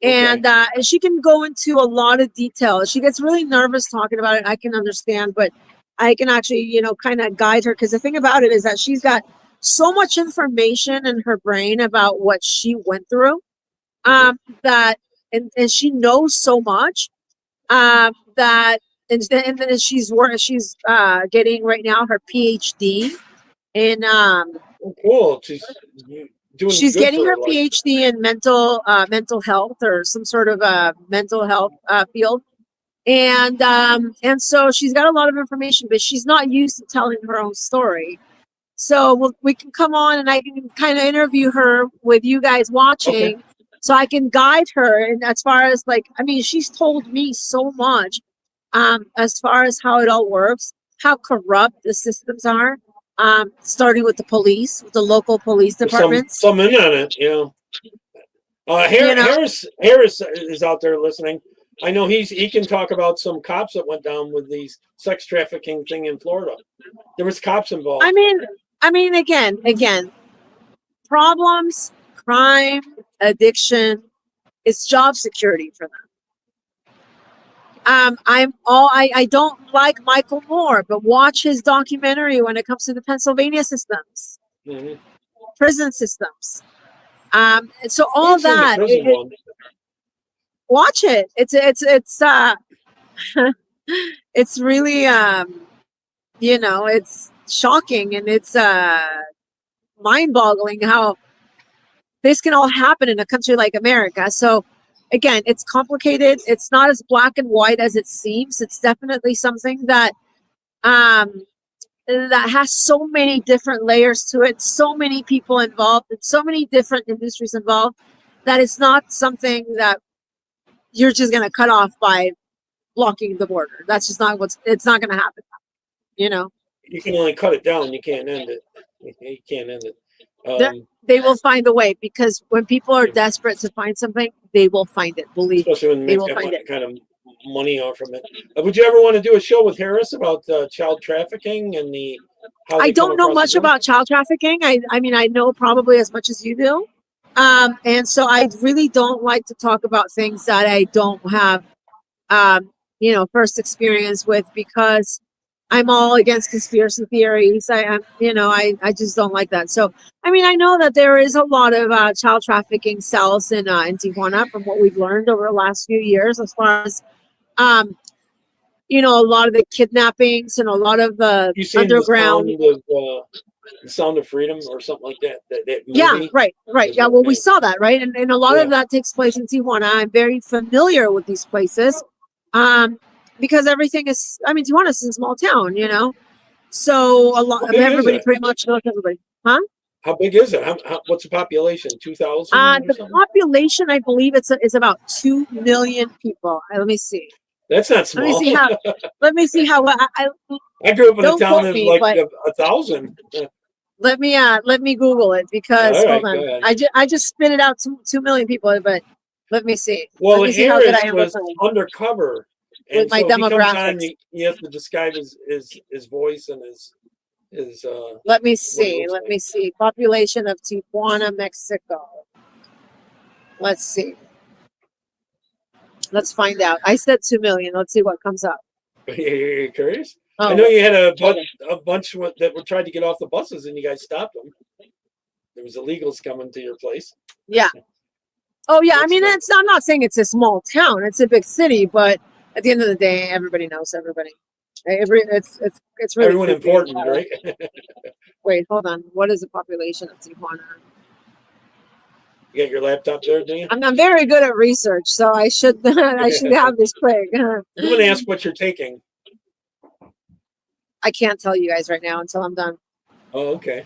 And she can go into a lot of detail. She gets really nervous talking about it. I can understand, but I can actually, kind of guide her, because the thing about it is that she's got so much information in her brain about what she went through, that and she knows so much, that and then she's getting right now her PhD in Cool. Doing she's good getting for her life. PhD in mental health, or some sort of mental health field. And so she's got a lot of information, but she's not used to telling her own story. So we can come on and I can kind of interview her with you guys watching, so I can guide her. And as far as she's told me so much, as far as how it all works, how corrupt the systems are, starting with the police, with the local police departments. Some in on it, Harris is out there listening. I know he can talk about some cops that went down with these sex trafficking thing in Florida. There was cops involved. I mean, again, problems, crime, addiction, it's job security for them. I don't like Michael Moore, but watch his documentary when it comes to the Pennsylvania systems, prison systems. So all that, watch it. It's it's really it's shocking, and it's mind-boggling how this can all happen in a country like America. So again, it's complicated. It's not as black and white as it seems. It's definitely something that that has so many different layers to it, so many people involved, and so many different industries involved, that it's not something that you're just going to cut off by blocking the border. That's just not it's not going to happen. You can only cut it down. You can't end it. You can't end it. They will find a way, because when people are desperate to find something, they will find it. Believe me, especially when they they will make find that it. kind of money off from it. Would you ever want to do a show with Harris about child trafficking and how I they come don't know across much the about child trafficking. I mean, I know probably as much as you do. And so I really don't like to talk about things that I don't have, first experience with, because I'm all against conspiracy theories. I just don't like that. So, I mean, I know that there is a lot of child trafficking cells in Tijuana, from what we've learned over the last few years, as far as, a lot of the kidnappings and a lot of the underground. The Sound of Freedom or something like that. That Yeah, movie. right. Yeah, well, we saw that, right? And a lot of that takes place in Tijuana. I'm very familiar with these places, because everything is, Tijuana is a small town, so everybody pretty much knows everybody. Huh? How big is it? What's the population? 2,000? The population, I believe, is about 2 million people. Let me see. That's not small. Let me see how. I grew up in a town of like 1,000. Let me Google it, because hold on. I just spit it out to 2 million people, but let me see. Well, let me see Harris was undercover, and my so if he comes demographics. on, you have to disguise his voice and his. Let me see. Let me see. Population of Tijuana, Mexico. Let's see. Let's find out. I said 2 million. Let's see what comes up. Are you curious? Oh, I know you had a bunch that were trying to get off the buses, and you guys stopped them. There was illegals coming to your place. Yeah. Oh yeah. I'm not saying it's a small town. It's a big city, but at the end of the day, everybody knows everybody. It's really everyone important, right? Wait, hold on. What is the population of Tijuana? You got your laptop there, do you? I'm very good at research, so I should have this quick. I'm gonna ask what you're taking. I can't tell you guys right now until I'm done. Oh, okay.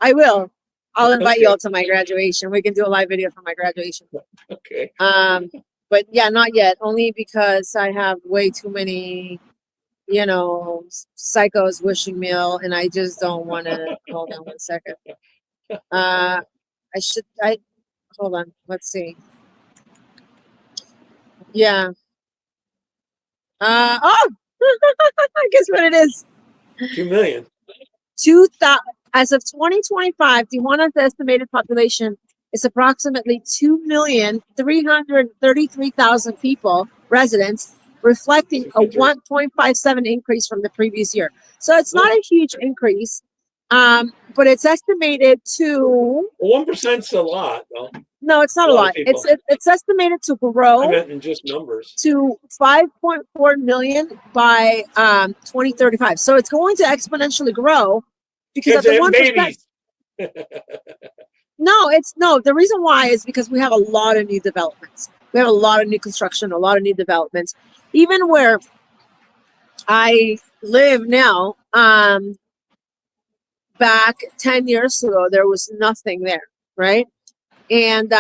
I will. I'll invite you all to my graduation. We can do a live video for my graduation. Okay. But yeah, not yet. Only because I have way too many, psychos wishing me ill, and I just don't want to. Hold on 1 second. Hold on. Let's see. Yeah. Guess what it is? 2 million. 2,000 as of 2025. Tijuana's estimated population It's approximately 2,333,000 people, residents, reflecting a 1.57 increase from the previous year. So it's not a huge increase, but it's estimated to. 1%'s a lot, though. No, it's not a lot. It's estimated to grow. I meant in just numbers. To 5.4 million by 2035. So it's going to exponentially grow because at the 1%. Babies. No, the reason why is because we have a lot of new developments. We have a lot of new construction, a lot of new developments. Even where I live now, back 10 years ago, there was nothing there, right? And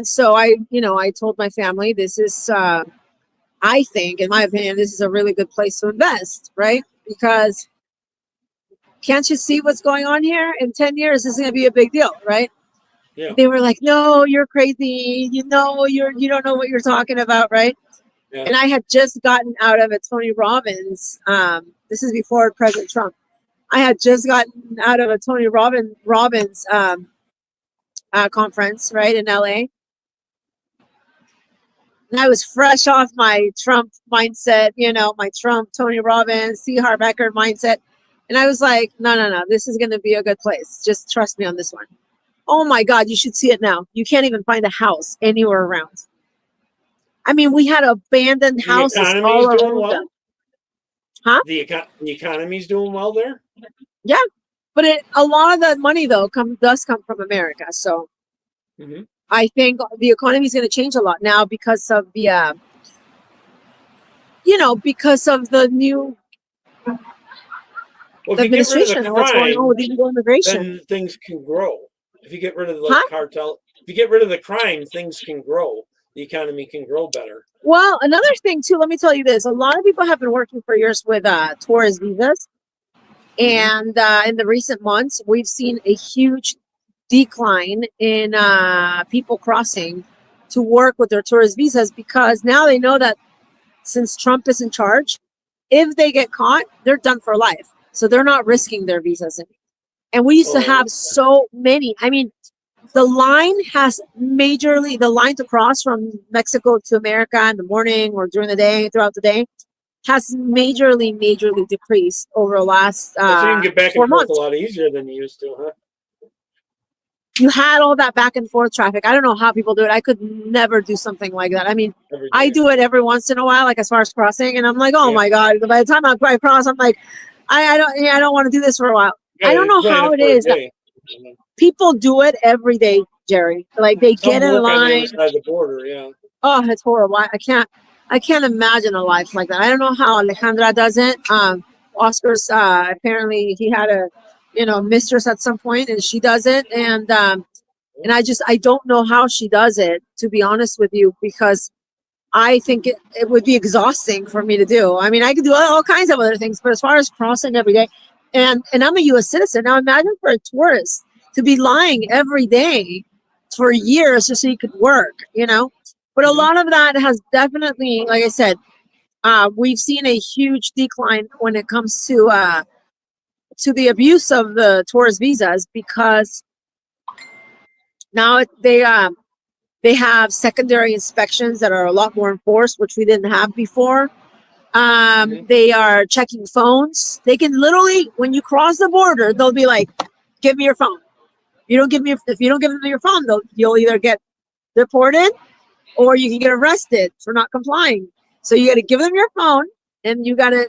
so I told my family, this is, I think, in my opinion, this is a really good place to invest, right? Because can't you see what's going on here? In 10 years, this is going to be a big deal, right? Yeah. They were like, no, you're crazy. You don't know what you're talking about, right? Yeah. And I had just gotten out of a Tony Robbins. This is before President Trump. I had just gotten out of a Tony Robbins conference, right, in LA. And I was fresh off my Trump mindset, my Trump, Tony Robbins, C. Harv Eker mindset. And I was like, no, this is going to be a good place. Just trust me on this one. Oh my God, you should see it now. You can't even find a house anywhere around. I mean, we had abandoned houses all around them. Huh? The economy's doing well there? Yeah. But a lot of that money, though, does come from America. So I think the economy is going to change a lot now because of the, because of the new administration and what's going on with illegal immigration. Then things can grow. If you get rid of the cartel, if you get rid of the crime, things can grow. The economy can grow better. Well, another thing too, let me tell you this. A lot of people have been working for years with tourist visas. And in the recent months, we've seen a huge decline in people crossing to work with their tourist visas because now they know that since Trump is in charge, if they get caught, they're done for life. So they're not risking their visas anymore. And we used to have so many. I mean, the line to cross from Mexico to America in the morning or during the day, throughout the day, has majorly decreased over the last so you can get back 4 and forth months. a lot easier than you used to, huh? You had all that back and forth traffic. I don't know how people do it. I could never do something like that. I mean, I do it every once in a while, like as far as crossing, and I'm like, oh my God. By the time I cross, I'm like, I don't want to do this for a while. Yeah, I don't know how it is. People do it every day, Jerry. Like they get in line. Inside the border, yeah. Oh, it's horrible. I can't imagine a life like that. I don't know how Alejandra does it. Oscar's apparently he had a mistress at some point, and she does it. And I don't know how she does it, to be honest with you, because I think it would be exhausting for me to do. I mean, I could do all kinds of other things, but as far as crossing every day, and I'm a U.S. citizen. Now imagine for a tourist to be lying every day for years just so you could work, But a lot of that has definitely, like I said, we've seen a huge decline when it comes to the abuse of the tourist visas because now they have secondary inspections that are a lot more enforced, which we didn't have before. They are checking phones. They can literally, when you cross the border, they'll be like, "Give me your phone." If you don't give them your phone, you'll either get deported or you can get arrested for not complying. So you got to give them your phone, and you got to,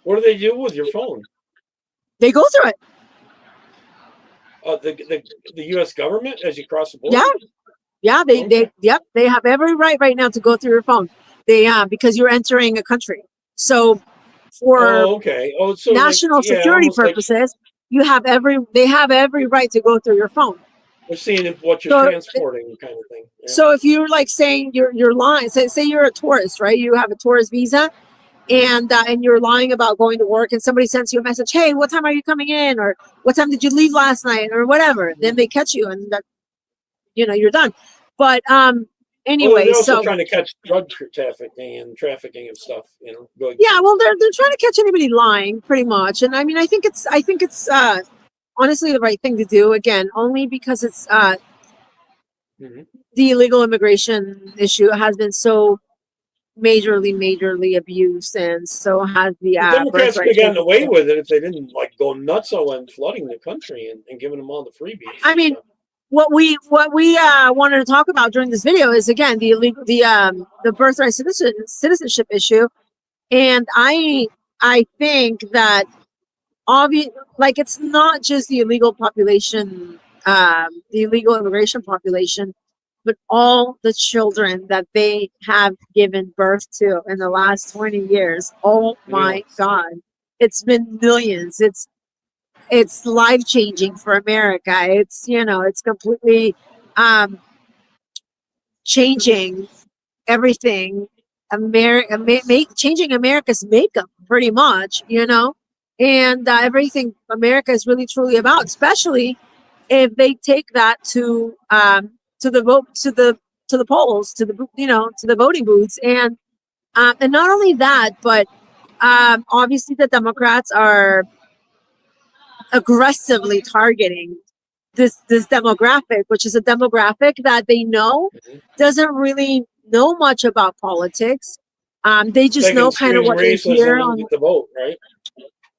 What do they do with your phone? They go through it. The U.S. government as you cross the border. Yeah. They have every right now to go through your phone. Because you're entering a country. So for national security purposes, they have every right to go through your phone. We're seeing what you're transporting, kind of thing. Yeah. So if you're like saying you're lying, say you're a tourist, right? You have a tourist visa, and you're lying about going to work, and somebody sends you a message, "Hey, what time are you coming in?" or "What time did you leave last night?" or whatever. Then they catch you, and you're done. But anyway, they're also trying to catch drug trafficking and stuff. Yeah, well, they're trying to catch anybody lying, pretty much. And I mean, I think it's honestly the right thing to do. Again, only because it's Mhm. the illegal immigration issue has been so majorly abused, and so has the The Democrats could birthright have gotten away thing. with it if they didn't like go nuts on flooding the country and giving them all the freebies. I mean, what we wanted to talk about during this video is again the birthright citizenship issue, and I think that like it's not just the illegal population, the illegal immigration population, but all the children that they have given birth to in the last 20 years. Oh my God. It's been millions. It's life changing for America. It's, it's completely changing everything. Changing America's makeup pretty much, and everything America is really truly about, especially if they take that to the vote to the polls, to the to the voting booths, and not only that, but obviously the Democrats are aggressively targeting this demographic, which is a demographic that they know Mhm. doesn't really know much about politics. They just They can know kind of scream what they hear racism and on. get the vote, right?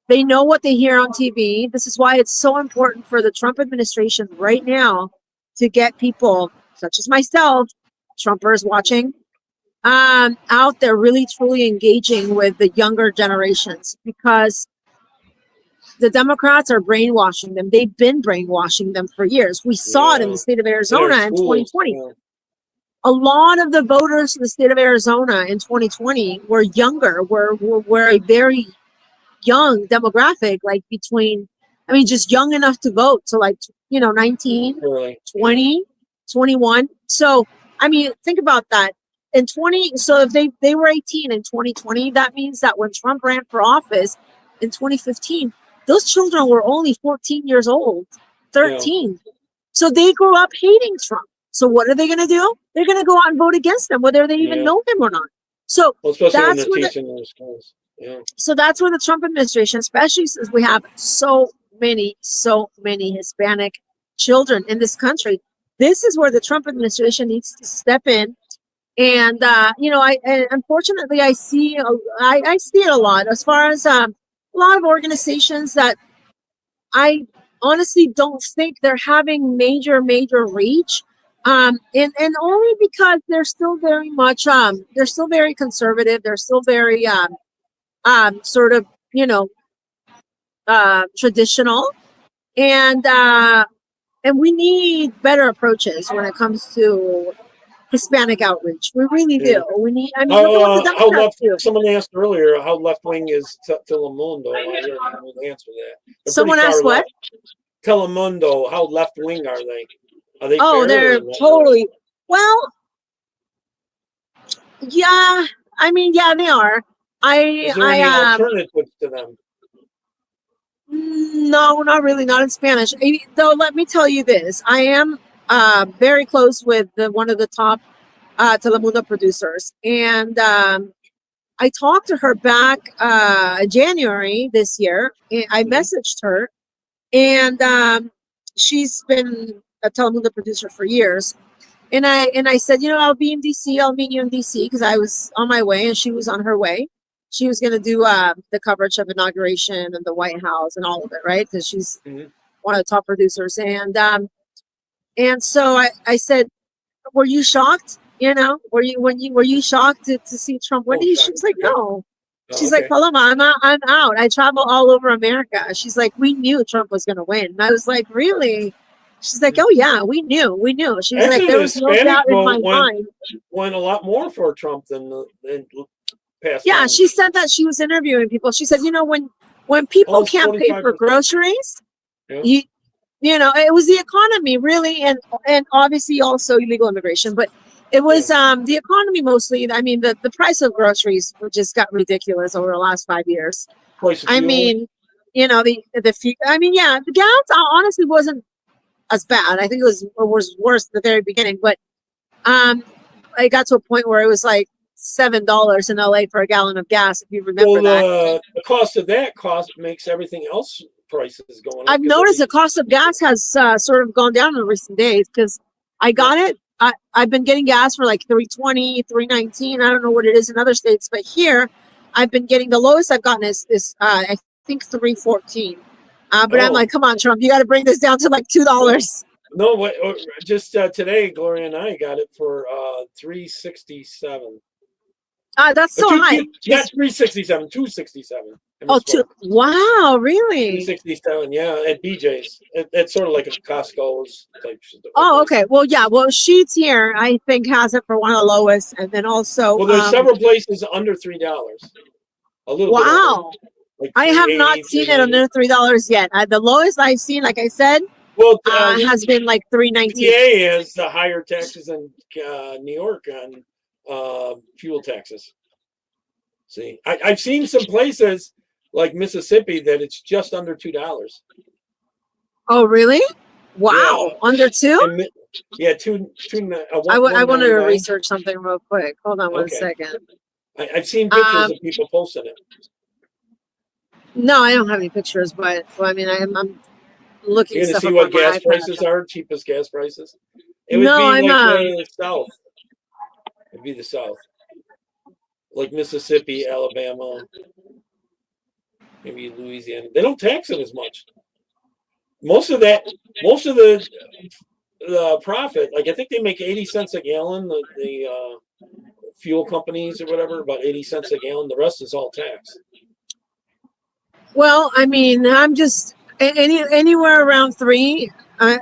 They know what they hear on TV. This is why it's so important for the Trump administration right now to get people such as myself, Trumpers watching, out there really truly engaging with the younger generations, because the Democrats are brainwashing them. They've been brainwashing them for years. We saw it in Yeah. the state of In our Arizona in schools. 2020. Yeah. A lot of the voters in the state of Arizona in 2020 were younger, were a very young demographic, like just young enough to vote. So like, 19, Really. 20, 21. So, think about that. So if they were 18 in 2020, that means that when Trump ran for office in 2015, those children were only 14 years old, 13. So they grew up hating Trump. So what are they going to do? They're going to go out and vote against him, whether they even Yeah. know him or not. So Well, especially when that's they're where teaching in the schools. Yeah. that's where the Trump administration, especially since we have so many Hispanic children in this country, this is where the Trump administration needs to step in. And and unfortunately, I see it a lot as far as a lot of organizations that I honestly don't think they're having major reach. And only because they're still very much they're still very conservative. They're still very sort of traditional, and we need better approaches when it comes to Hispanic outreach. We really Yeah. do. We need. Look at what the How Democrats left? do. Someone asked earlier how left wing is Telemundo. I already know the answer to that. They're Someone pretty far asked what? left. Telemundo, how left wing are they? Are they Oh, fair? they're Or not? totally. Well, yeah. Yeah, they are. Is there any alternatives to them? No, not really, not in Spanish. Though, let me tell you this: I am very close with one of the top Telemundo producers, and I talked to her back January this year. I messaged her, and she's been a Telemundo producer for years. And I said, I'll be in DC. I'll meet you in DC, because I was on my way and she was on her way. She was going to do the coverage of inauguration and the White House and all of it, right? Because she's one of the top producers. And so I said, were you shocked? Were you shocked to see Trump winning? She was like, no. She's like, Paloma, I'm out. I travel all over America. She's like, we knew Trump was going to win. And I was like, really? She's like, oh yeah, we knew. She was Actually, like, there was no doubt in my mind. Went a lot more for Trump than past. Yeah, times. she said that she was interviewing people. She said, when people Almost can't pay for 45%. groceries, Yeah. it was the economy really, and obviously also illegal immigration, but it was the economy mostly. The price of groceries just got ridiculous over the last 5 years. Price of I fuel. mean, the gas honestly wasn't as bad. I think it was worse at the very beginning, but I got to a point where it was like $7 in LA for a gallon of gas, if you remember that. The cost of that makes everything else prices going up. I've 'cause noticed the cost of gas has sort of gone down in recent days because I got it. I've been getting gas for like 320, 319. I don't know what it is in other states, but here I've been getting the lowest I've gotten is this I think 314. But I'm Oh. like, come on, Trump, you got to bring this down to like $2. No, what? Just today, Gloria and I got it for 367. That's so high. Not 367, 267. Oh, two. Wow, really? 267, yeah, at BJ's. It's sort of like a Costco's type. Oh, okay. Well, yeah. Well, Sheets here, I think, has it for one of the lowest, and then also. Well, there's several places under $3. A little bit. Wow. Under, like I have not seen it under $3 yet. The lowest I've seen, like I said, well, has been like $3.19. PA has the higher taxes than New York on fuel taxes. See, I've seen some places like Mississippi that it's just under $2. Oh, really? Wow, Yeah. under two? Yeah, two. I wanted to research something real quick. Hold on one second. I've seen pictures of people posting it. No, I don't have any pictures, but well, I mean, I'm looking. You're gonna stuff see up what on my gas iPad. prices are, cheapest gas prices. It would No, be I'm like the South. It'd be the South, like Mississippi, Alabama, maybe Louisiana. They don't tax it as much. Most of the profit, like I think they make 80 cents a gallon. The fuel companies or whatever, about 80 cents a gallon. The rest is all tax. Well, I mean, I'm just anywhere around three. I'm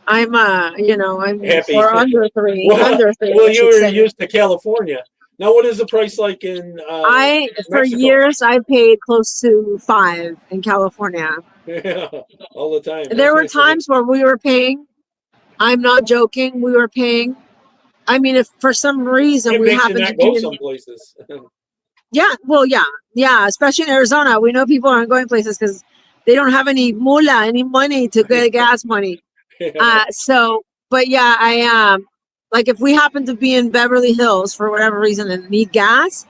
I'm Happy. or under three. Well, under three. Well, I you should were say. used to California. Now, what is the price like in For Mexico? years I paid close to $5 in California. Yeah, all the time. There were times where we were paying. I'm not joking. We were paying. I mean, if for some reason It we makes you happened to not go be in, some places. yeah, well, yeah, especially in Arizona, we know people aren't going places because they don't have any moolah, any money to get gas money. So, but yeah, I like if we happen to be in Beverly Hills for whatever reason and need gas,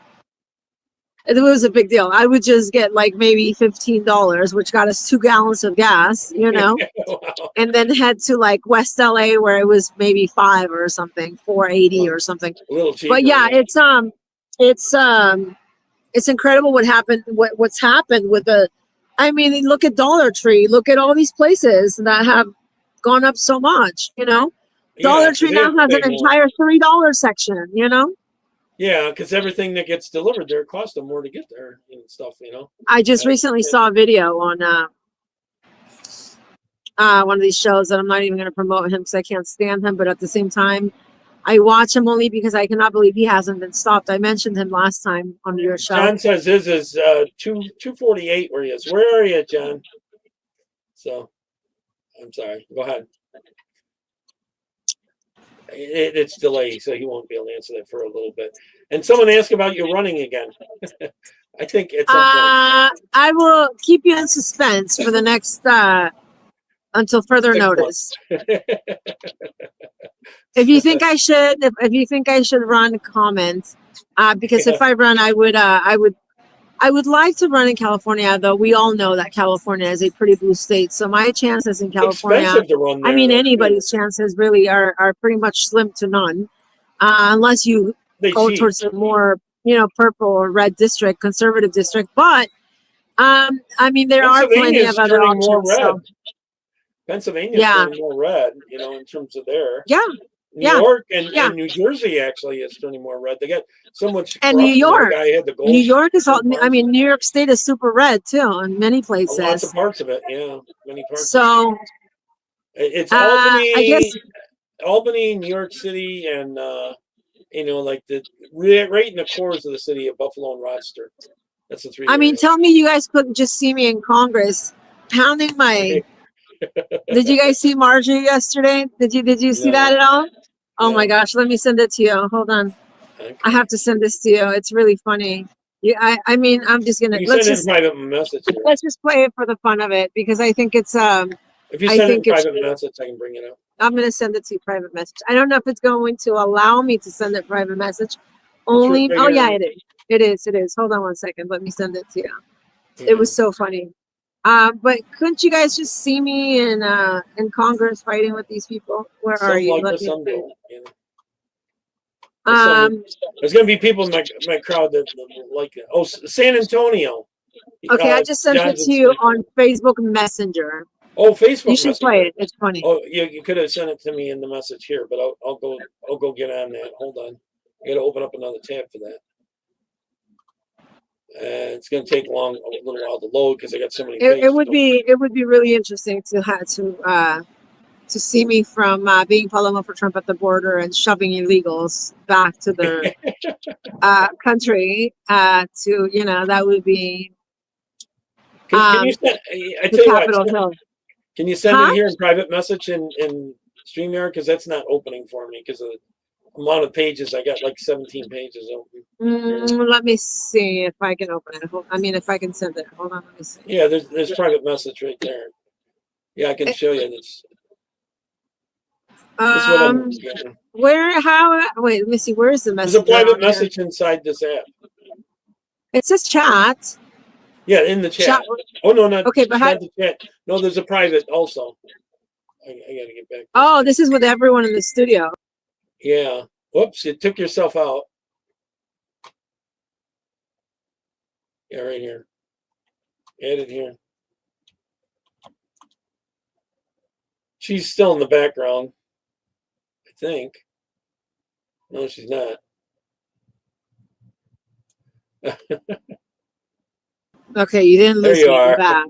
it was a big deal. I would just get like maybe $15, which got us 2 gallons of gas, Wow. and then head to like West LA where it was maybe 5 or something, 4.80 or something. A little cheaper. But yeah, it's incredible what's happened with the. I mean, look at Dollar Tree. Look at all these places that have gone up so much. Dollar Tree now has an entire $3 section. Yeah, because everything that ggets delivered there costs them more to get there and stuff. I just recently saw a video on one of these shows that I'm not even going to promote him because I can't stand him, but at the same time, I watch him only because I cannot believe he hasn't been stopped. I mentioned him last time on your show. John says his is 248 where he is. Where are you, John? So, I'm sorry. Go ahead. It's delayed, so he won't be able to answer that for a little bit. And someone asked about you running again. I think at some point. I will keep you in suspense for the next until further notice. If you think I should, if you think I should run, comment. Because if I run, I would like to run in California. Though we all know that California is a pretty blue state, so my chances in California, Expensive to run there, I mean, anybody's chances really are pretty much slim to none, unless you go towards a more purple or red district, conservative district. But I mean, there are plenty of other options. So. Pennsylvania's turning more red, in terms of there. Yeah. New York and New Jersey actually is turning more red. They got so much. And New York. New York is all. I mean, New York State is super red too in many places. Lots of parts of it, yeah, many parts. So it's Albany, I guess Albany, New York City, and like the right in the cores of the city of Buffalo and Rochester. That's the 3. I mean, tell me you guys couldn't just see me in Congress pounding my. Did you guys see Marjorie yesterday? Did you see that at all? Oh my gosh, let me send it to you. Hold on. Okay. I have to send this to you. It's really funny. I mean, I'm just gonna let's just private message. Let's just play it for the fun of it because I think it's If you send it private message, I can bring it up. I'm gonna send it to you private message. I don't know if it's going to allow me to send it private message. Only yeah, it is. It is. Hold on one second. Let me send it to you. It was so funny. But couldn't you guys just see me in Congress fighting with these people? Where are Some you? like Let it, me some see. don't. You know? There's going to be people in my crowd that like it. Oh, San Antonio. Okay, I just sent it John's to you speaking. on Facebook Messenger. Oh, You Facebook should play Messenger. it. It's funny. Oh, you could have sent it to me in the message here, but I'll go get on that. Hold on. I got to open up another tab for that. It's going to take a little while to load because I got so many pages. It would be really interesting to have to see me from being Paloma for Trump at the border and shoving illegals back to their country. To that would be Can you send? I the tell you Capitol what. Hill. Can you send Huh? it here in private message in StreamYard because that's not opening for me because of the amount of pages. I got like 17 pages open. Let me see if I can open it. I mean, if I can send it. Hold on, let me see. Yeah, there's private message right there. Yeah, I can show you this. This is what I'm getting. Where? How? Wait, let me see. Where is the There's a message? private message inside this app. It says chat. Yeah, in the chat. Oh no, not okay, but not the chat. No, there's a private also. I gotta get back. Oh, this is with everyone in the studio. Yeah. Whoops! You took yourself out. Yeah, right here. Add it here. She's still in the background, I think. No, she's not. Okay, you didn't There lose you me. I'm are. back.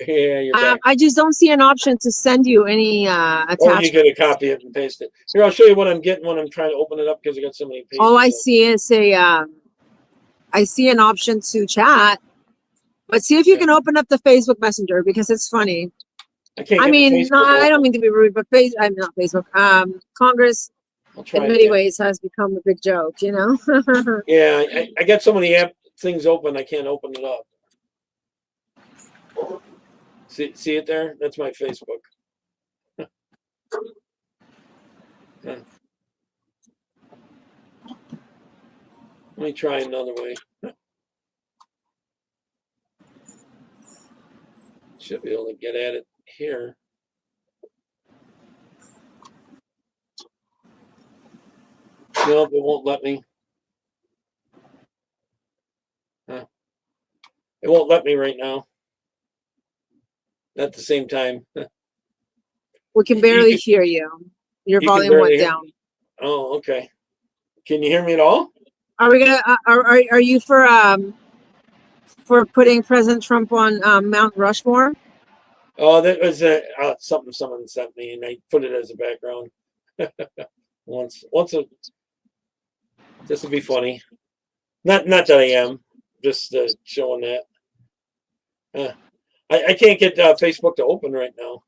Yeah, you're back. I just don't see an option to send you any Or attachment. you gotta copy it and paste it. Here, I'll show you what I'm getting when I'm trying to open it up because I got so many pages. All I see is I see an option to chat, but see if you can open up the Facebook Messenger because it's funny. I can't. I Get mean, Facebook I don't open. mean to be rude, but I'm not Facebook. Congress, I'll try in it many again. ways, has become a big joke. Yeah, I got so many app things open, I can't open it up. See it there? That's my Facebook. Let me try another way. Should be able to get at it here. No, it won't let me. It won't let me right now. Not at the same time. We can barely hear you. Your volume went down. Oh, okay. Can you hear me at all? Are we gonna? Are you for putting President Trump on Mount Rushmore? Oh, that was something someone sent me, and I put it as a background. Just to be funny. Not that I am, just showing that. I can't get Facebook to open right now.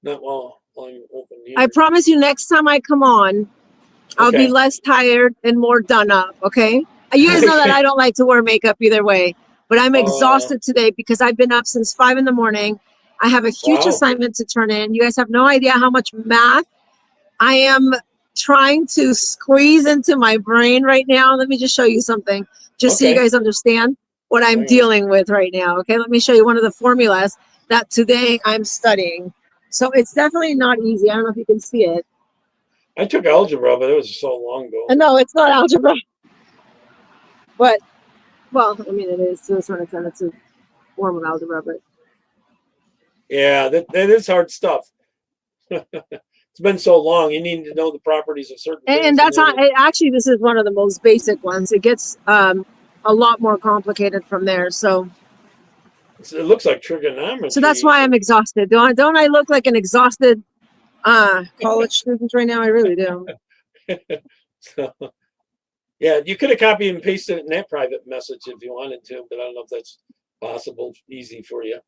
Not while I'm open here. I promise you, next time I come on, I'll be less tired and more done up. Okay. You guys know that I don't like to wear makeup either way, but I'm exhausted today because I've been up since 5 a.m. I have a huge assignment to turn in. You guys have no idea how much math I am trying to squeeze into my brain right now. Let me just show you something, just so you guys understand what I'm dealing with right now. Okay, let me show you one of the formulas that today I'm studying. So it's definitely not easy. I don't know if you can see it. I took algebra, but it was so long ago. No, it's not algebra. But, well, I mean, it is to a certain extent. It's a form of algebra, but. Yeah, that is hard stuff. It's been so long. You need to know the properties of certain things. And that's actually, this is one of the most basic ones. It gets a lot more complicated from there. So. It looks like trigonometry. So that's why I'm exhausted. Don't I look like an exhausted college student right now? I really do. So, yeah, you could have copied and pasted it in that private message if you wanted to, but I don't know if that's possible, easy for you.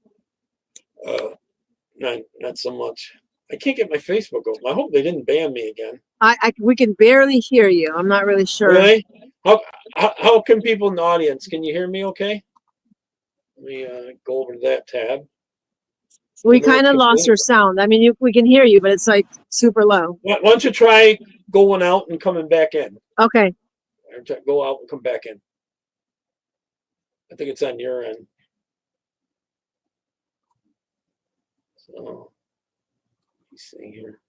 Not so much. I can't get my Facebook open. I hope they didn't ban me again. We can barely hear you. I'm not really sure. Really? How can people in the audience? Can you hear me okay? Let me go over to that tab. We kind of lost your sound. I mean, we can hear you, but it's like super low. Why don't you try going out and coming back in? Okay. Go out and come back in. I think it's on your end. So, let's see here.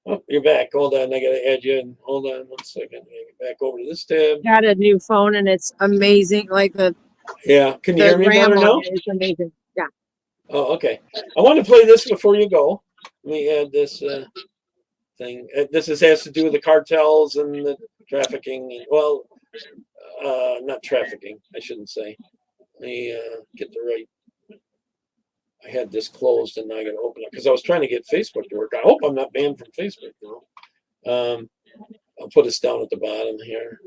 Oh, you're back. Hold on. I got to add you in. Hold on 1 second. I get back over to this tab. Got a new phone and it's amazing. Like Yeah. Can you hear me RAM better on now? it is amazing. Yeah. Oh, okay. I want to play this before you go. Let me add this thing. This has to do with the cartels and the trafficking. Well, not trafficking, I shouldn't say. Let me get the right. I had this closed and now I got to open it because I was trying to get Facebook to work. I hope I'm not banned from Facebook now. I'll put us down at the bottom here.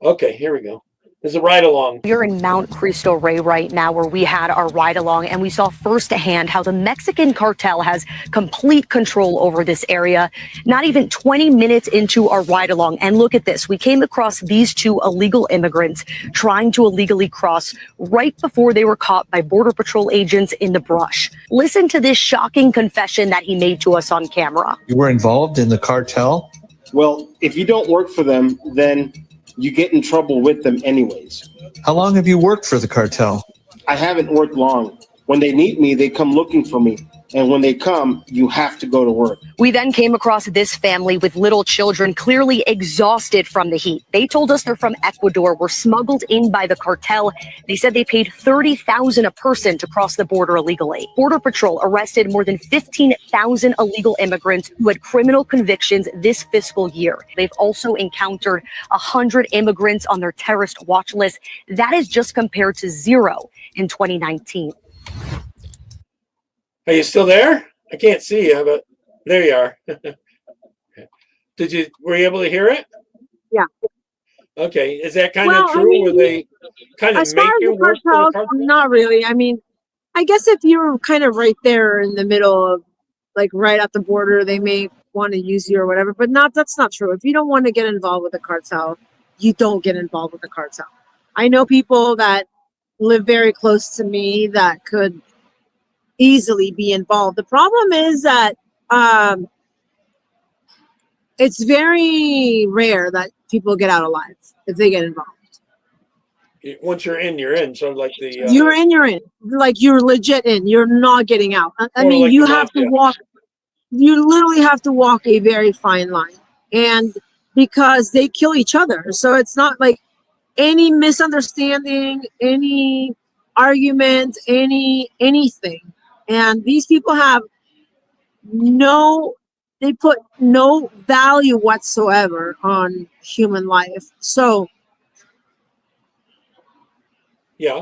Okay, here we go. There's a ride along. We're in Mount Cristo Rey right now, where we had our ride along, and we saw firsthand how the Mexican cartel has complete control over this area. Not even 20 minutes into our ride along, and look at this. We came across these two illegal immigrants trying to illegally cross right before they were caught by Border Patrol agents in the brush. Listen to this shocking confession that he made to us on camera. You were involved in the cartel? Well, if you don't work for them, then you get in trouble with them anyways. How long have you worked for the cartel? I haven't worked long. When they need me, they come looking for me. And when they come, you have to go to work. We then came across this family with little children, clearly exhausted from the heat. They told us they're from Ecuador, were smuggled in by the cartel. They said they paid $30,000 a person to cross the border illegally. Border Patrol arrested more than 15,000 illegal immigrants who had criminal convictions this fiscal year. They've also encountered 100 immigrants on their terrorist watch list. That is just compared to 0 in 2019. Are you still there? I can't see you, but there you are. Were you able to hear it? Yeah. Okay. Is that kind of true? Where they kind of make you work for the cartel? Not really. I mean, I guess if you're kind of right there in the middle of, like, right at the border, they may want to use you or whatever, but that's not true. If you don't want to get involved with the cartel, you don't get involved with the cartel. I know people that live very close to me that could easily be involved. The problem is that it's very rare that people get out alive if they get involved. Once you're in, you're in. So like the you're in. Like, you're legit in. You're not getting out. I mean, like you have to walk. You literally have to walk a very fine line, and because they kill each other, so it's not like any misunderstanding, any argument, anything. And these people have they put no value whatsoever on human life. So yeah,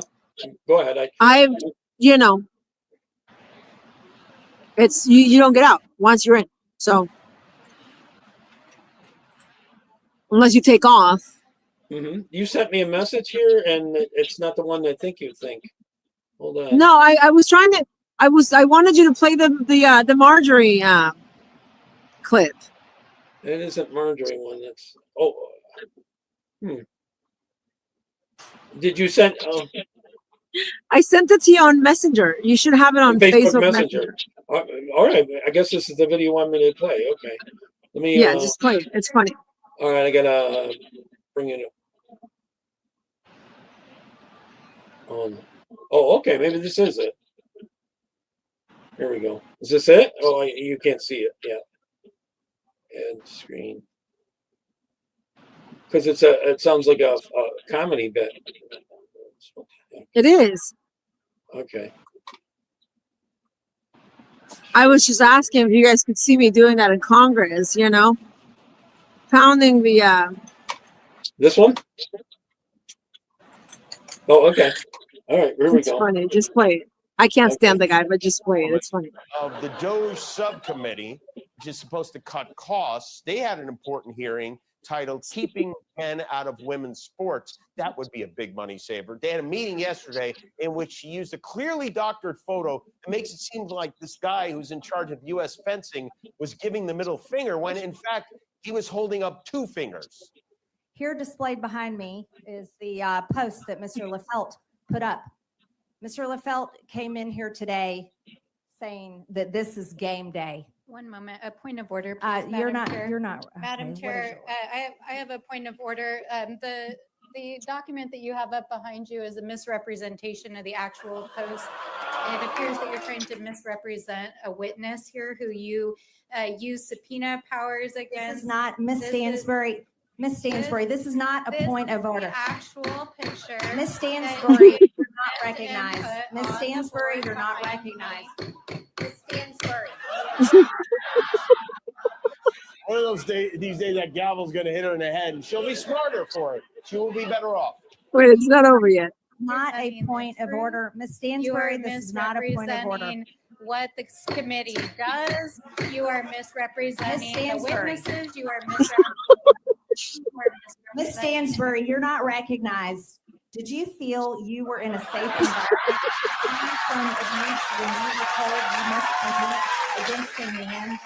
go ahead. it's you don't get out once you're in. So unless you take off. Mm-hmm. You sent me a message here, and it's not the one I think you think. Hold on. No, I was trying to. I wanted you to play the Marjorie clip. It isn't Marjorie one. That's Did you send? I sent it to you on Messenger. You should have it on Facebook Messenger. All right. I guess this is the video you want me to play. Okay. Let me. Yeah, just play it. It's funny. All right, I gotta bring it up. Oh, okay. Maybe this is it. Here we go. Is this it? Oh, you can't see it yet. End screen. Because it sounds like a comedy bit. It is. Okay. I was just asking if you guys could see me doing that in Congress, pounding the This one? Oh, okay. All right, here we go. It's funny. Just play it. I can't stand the guy, but just play it. It's funny. Of the DOJ subcommittee, which is supposed to cut costs, they had an important hearing titled Keeping Men Out of Women's Sports. That would be a big money saver. They had a meeting yesterday in which she used a clearly doctored photo that makes it seem like this guy who's in charge of U.S. fencing was giving the middle finger when, in fact, he was holding up 2 fingers. Here displayed behind me is the post that Mr. Lefelt put up. Mr. Lefelt came in here today saying that this is game day. One moment, a point of order, please, You're Madam not, Chair. you're not. Madam okay, what is Chair, yours? I have a point of order. The document that you have up behind you is a misrepresentation of the actual post. It appears that you're trying to misrepresent a witness here who you use subpoena powers against. This is not, Miss Stansbury. Miss Stansbury, this is not a point of order. Actual picture. Miss Stansbury, you're not recognized. Miss Stansbury, you're not recognized. Miss Stansbury. One of those days, these days, that gavel's going to hit her in the head, and she'll be smarter for it. She will be better off. Wait, it's not over yet. Not a point of order. Miss Stansbury, this is not a point of order. What the committee does, you are misrepresenting the witnesses, you are Miss Stansbury, you're not recognized. Did you feel you were in a safe environment from abuse when you were told you must compete against a man?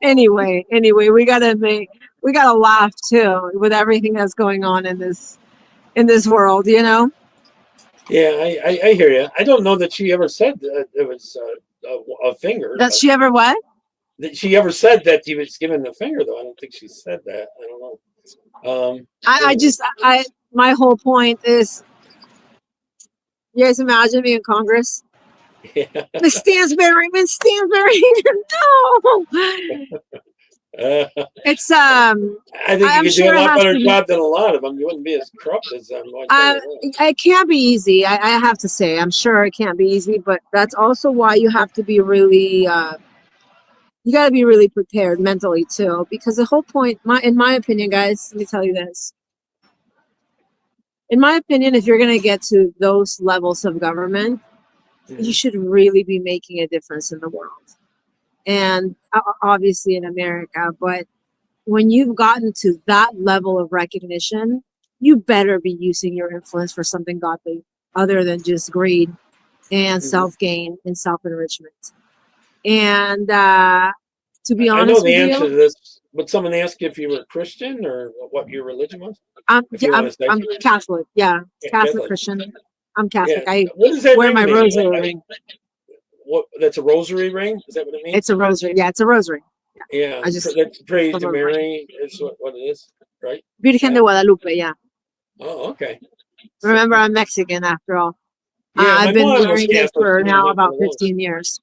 Anyway, we gotta laugh too with everything that's going on in this world, you know. Yeah, I hear you. I don't know that she ever said that it was a finger. That she ever what? That she ever said that he was given the finger, though. I don't think she said that. I don't know. My whole point is, you guys imagine me in Congress. Yeah. Miss Stansbury, no. It's I think you I'm could sure do a it lot has better to be- job than a lot of them. You wouldn't be as corrupt as them. it can't be easy. I have to say, I'm sure it can't be easy, but that's also why you have to be really, you got to be really prepared mentally too, because the whole point, in my opinion, guys, let me tell you this. In my opinion, if you're going to get to those levels of government, you should really be making a difference in the world. And obviously in America, but when you've gotten to that level of recognition, you better be using your influence for something godly other than just greed and self-gain and self-enrichment. And to be honest with you, I know the answer to this. Would someone ask if you were Christian or what your religion was? I'm Catholic. Yeah, Catholic Christian. I'm Catholic. I wear my rosary ring. What? That's a rosary ring? Is that what it means? It's a rosary. Yeah, it's a rosary. Yeah, that's praise to Mary. Is what it is, right? Virgen de Guadalupe. Yeah. Oh, okay. Remember, I'm Mexican after all. Yeah, I've been my mom was wearing it for Catholic, now about 15 years.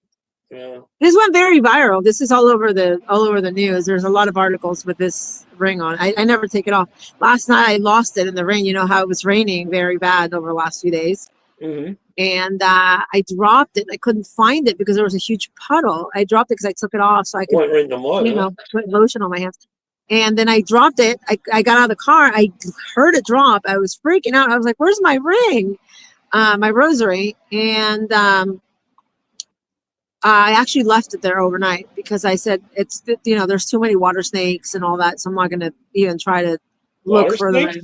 Yeah. This went very viral. This is all over the news. There's a lot of articles with this ring on. I never take it off. Last night I lost it in the rain. You know how it was raining very bad over the last few days. Mm-hmm. And I dropped it. I couldn't find it because there was a huge puddle. I dropped it because I took it off so I could, right in the mud, put lotion on my hands. And then I dropped it. I got out of the car. I heard it drop. I was freaking out. I was like, "Where's my ring? My rosary?" And I actually left it there overnight because I said it's there's too many water snakes and all that, so I'm not going to even try to look for the ring.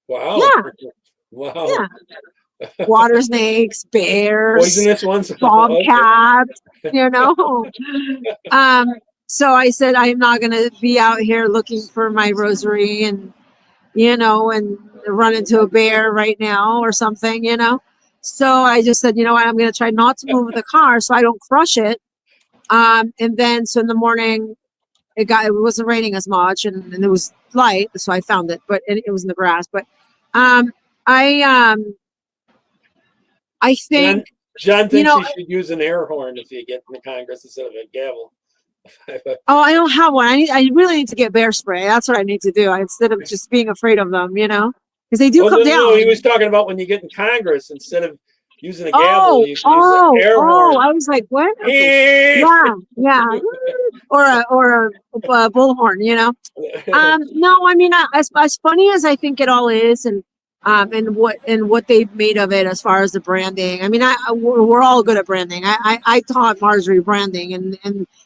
Wow. Yeah. Wow. Yeah. Water snakes, bears, poisonous ones, bobcats, So I said I'm not going to be out here looking for my rosary and and run into a bear right now or something, So I just said, what, I'm going to try not to move the car so I don't crush it. And then so in the morning it wasn't raining as much and it was light, so I found it, but it was in the grass. But I think John thinks you should use an air horn if you get in the Congress instead of a gavel. Oh, I don't have one. I really need to get bear spray. That's what I need to do instead of just being afraid of them, because they do come down. No, he was talking about when you get in Congress instead of using a gavel, you can use an air horn. I was like, what? Okay. Yeah. or a bullhorn, No, I mean, as funny as I think it all is, and what they've made of it as far as the branding. I mean, we're all good at branding. I taught Marjorie branding, and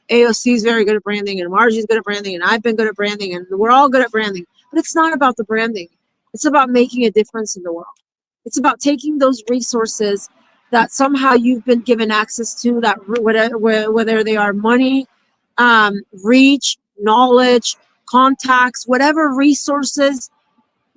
AOC is very good at branding, and Marjorie's good at branding, and I've been good at branding, and we're all good at branding. But it's not about the branding. It's about making a difference in the world. It's about taking those resources that somehow you've been given access to, that whether they are money, reach, knowledge, contacts, whatever resources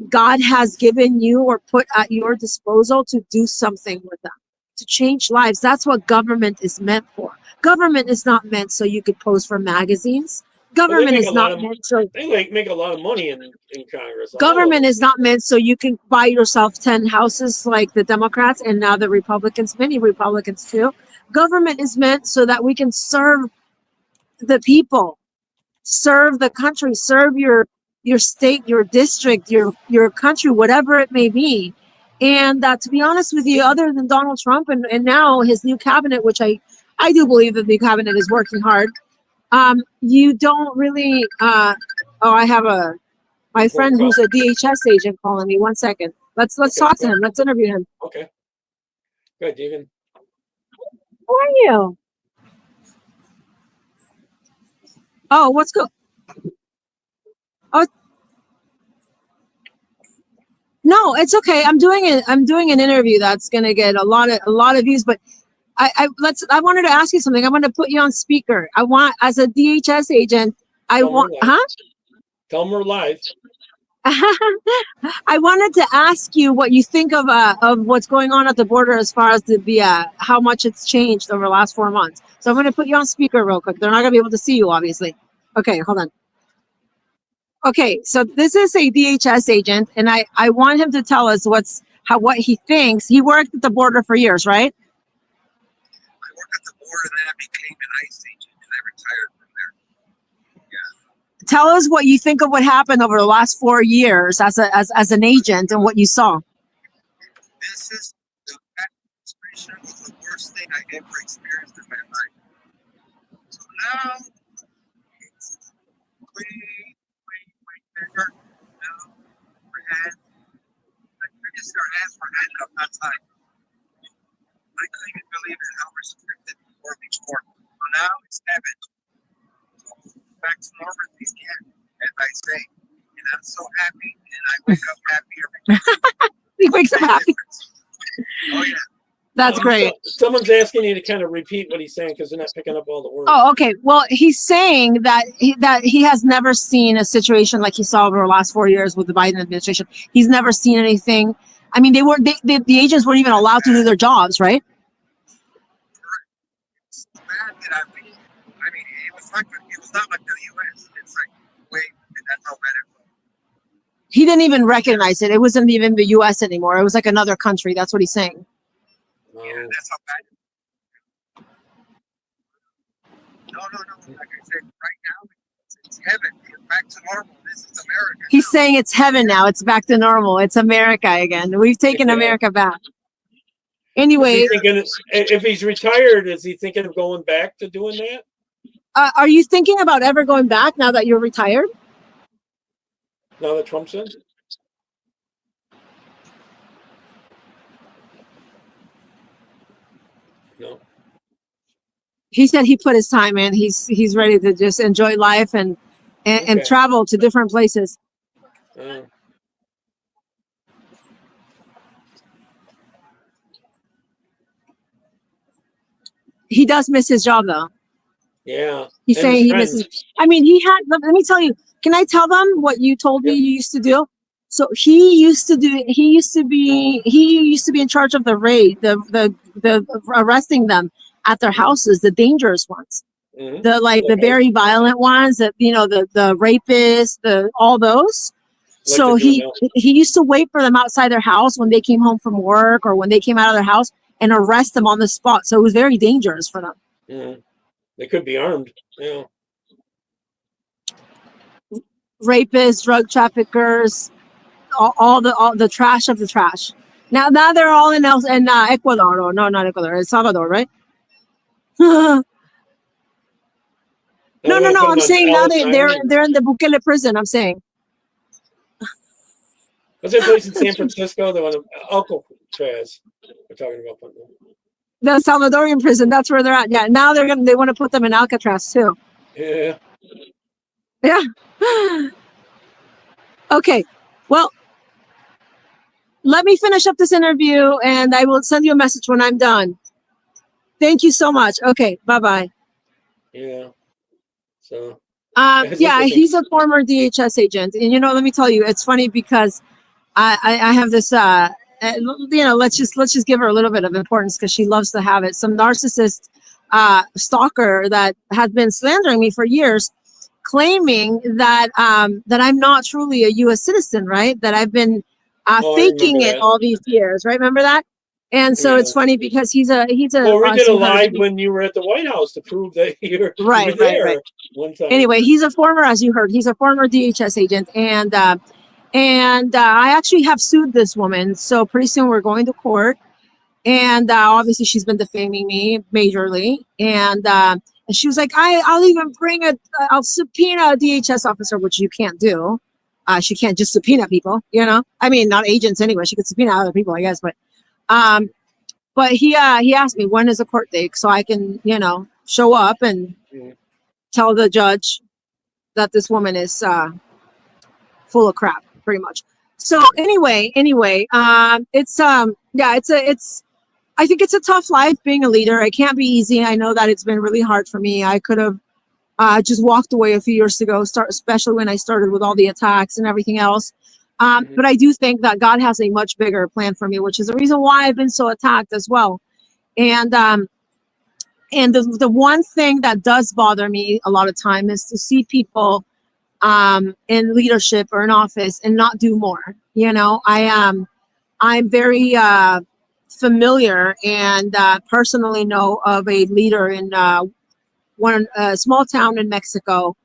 God has given you or put at your disposal, to do something with them. to change lives. That's what government is meant for. Government is not meant so you could pose for magazines. Well, they Government make is a lot not of meant so they make a lot of money in Congress. All of government them. is not meant so you can buy yourself 10 houses like the Democrats and now the Republicans, many Republicans too. Government is meant so that we can serve the people, serve the country, serve your state, your district, your country, whatever it may be. And to be honest with you, other than Donald Trump and now his new cabinet, which I do believe that the cabinet is working hard, you don't really I have my friend who's a DHS agent calling me. 1 second. Let's talk to him. Let's interview him. Okay. Good, Deegan. Who are you? Oh, what's good? Oh, no, it's okay. I'm doing an interview that's gonna get a lot of views, but I wanted to ask you something. I want to put you on speaker. I want, as a DHS agent, Tell them we're live. I wanted to ask you what you think of what's going on at the border as far as the how much it's changed over the last 4 months. So I'm going to put you on speaker real quick. They're not going to be able to see you, obviously. Okay, hold on. Okay, so this is a DHS agent, and I want him to tell us what he thinks. He worked at the border for years, right? I worked at the border, and then I became an ICE agent, and I retired from there. Yeah. Tell us what you think of what happened over the last 4 years as an agent and what you saw. This is the administration was the worst thing I ever experienced in my life. So now it's way bigger. Now our hands, like previously our hands were handcuffed, not tied. I couldn't even believe it how restricted we were before. So now it's heaven. Back to normal again, as I say. And I'm so happy, and I wake up happy every day. He wakes up happy. Oh, yeah. That's great. Someone's asking you to kind of repeat what he's saying because they're not picking up all the words. Oh, okay. Well, he's saying that he has never seen a situation like he saw over the last 4 years with the Biden administration. He's never seen anything. I mean, the agents weren't even allowed to do their jobs, right? It's bad that I mean, it was not like the U.S. It's like, wait, that's how bad it was. He didn't even recognize it. It wasn't even the U.S. anymore. It was like another country. That's what he's saying. Yeah, that's how bad. No. Like I said, right now, it's heaven. It's back to normal. This is America. He's saying it's heaven now. It's back to normal. It's America again. We've taken America back. Anyway, if he's retired, is he thinking of going back to doing that? Are you thinking about ever going back now that you're retired? Now that Trump's in? No. He said he put his time in. He's ready to just enjoy life and travel to different places. He does miss his job though. Yeah. He's saying he misses. I mean, let me tell you, can I tell them what you told me you used to do? So he used to be in charge of the raid, the arresting them at their houses, the dangerous ones. Mm-hmm. The very violent ones, that the rapists, all those. So he used to wait for them outside their house when they came home from work or when they came out of their house and arrest them on the spot. So it was very dangerous for them. Mm-hmm. They could be armed. Yeah. Rapists, drug traffickers, all the trash of the trash. Now they're all in Ecuador. Or no, not Ecuador. El Salvador, right? No. I'm saying now they're in the Bukele prison. I'm saying. What's that place in San Francisco? The one Alcatraz. We're talking about putting them. The Salvadorian prison. That's where they're at. Yeah. Now they want to put them in Alcatraz too. Yeah. Yeah. Okay. Well, let me finish up this interview and I will send you a message when I'm done. Thank you so much. Okay. Bye-bye. Yeah. So. Yeah, he's a former DHS agent. And let me tell you, it's funny because I have this let's just give her a little bit of importance because she loves to have it. Some narcissist stalker that has been slandering me for years, claiming that that I'm not truly a U.S. citizen, right? That I've been faking it all these years, right? Remember that? And so it's funny because he's a Well, we did a live when you were at the White House to prove that you were there one time. Anyway, he's a former, as you heard, he's a former DHS agent, and I actually have sued this woman. So pretty soon we're going to court, and obviously she's been defaming me majorly, and she was like, I'll even bring I'll subpoena a DHS officer, which you can't do. She can't just subpoena people, I mean, not agents anyway. She could subpoena other people, I guess, but he asked me when is a court date so I can, show up and tell the judge that this woman is full of crap, pretty much. So anyway, it's I think it's a tough life being a leader. It can't be easy. I know that it's been really hard for me. I could have just walked away a few years ago, especially when I started with all the attacks and everything else. But I do think that God has a much bigger plan for me, which is the reason why I've been so attacked as well. And the one thing that does bother me a lot of time is to see people in leadership or in office and not do more. I'm very familiar and personally know of a leader in one small town in Mexico,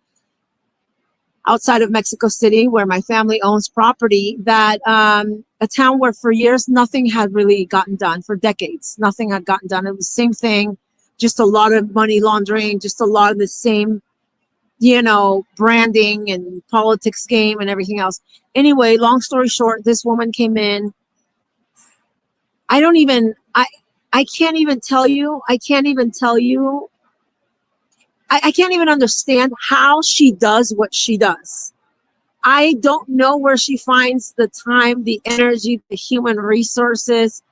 outside of Mexico City, where my family owns property, that a town where for years nothing had really gotten done. For decades nothing had gotten done. It was the same thing, just a lot of money laundering, just a lot of the same branding and politics game and everything else. Anyway, long story short, this woman came in. I can't even tell you. I can't even understand how she does what she does. I don't know where she finds the time, the energy, the human resources.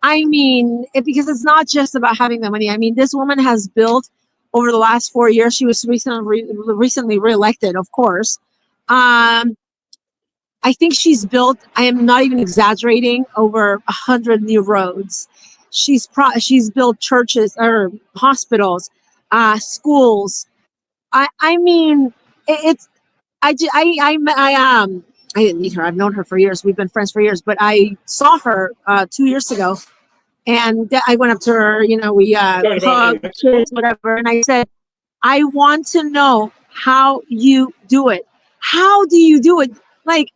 I mean, because it's not just about having the money. I mean, this woman has built over the last 4 years. She was recently reelected, of course. I think she's built, I am not even exaggerating, over 100 new roads. She's built churches or hospitals, schools. I mean, I didn't meet her. I've known her for years. We've been friends for years, but I saw her 2 years ago, and I went up to her. We hugged, kissed, whatever, and I said, I want to know how you do it. How do you do it? Like,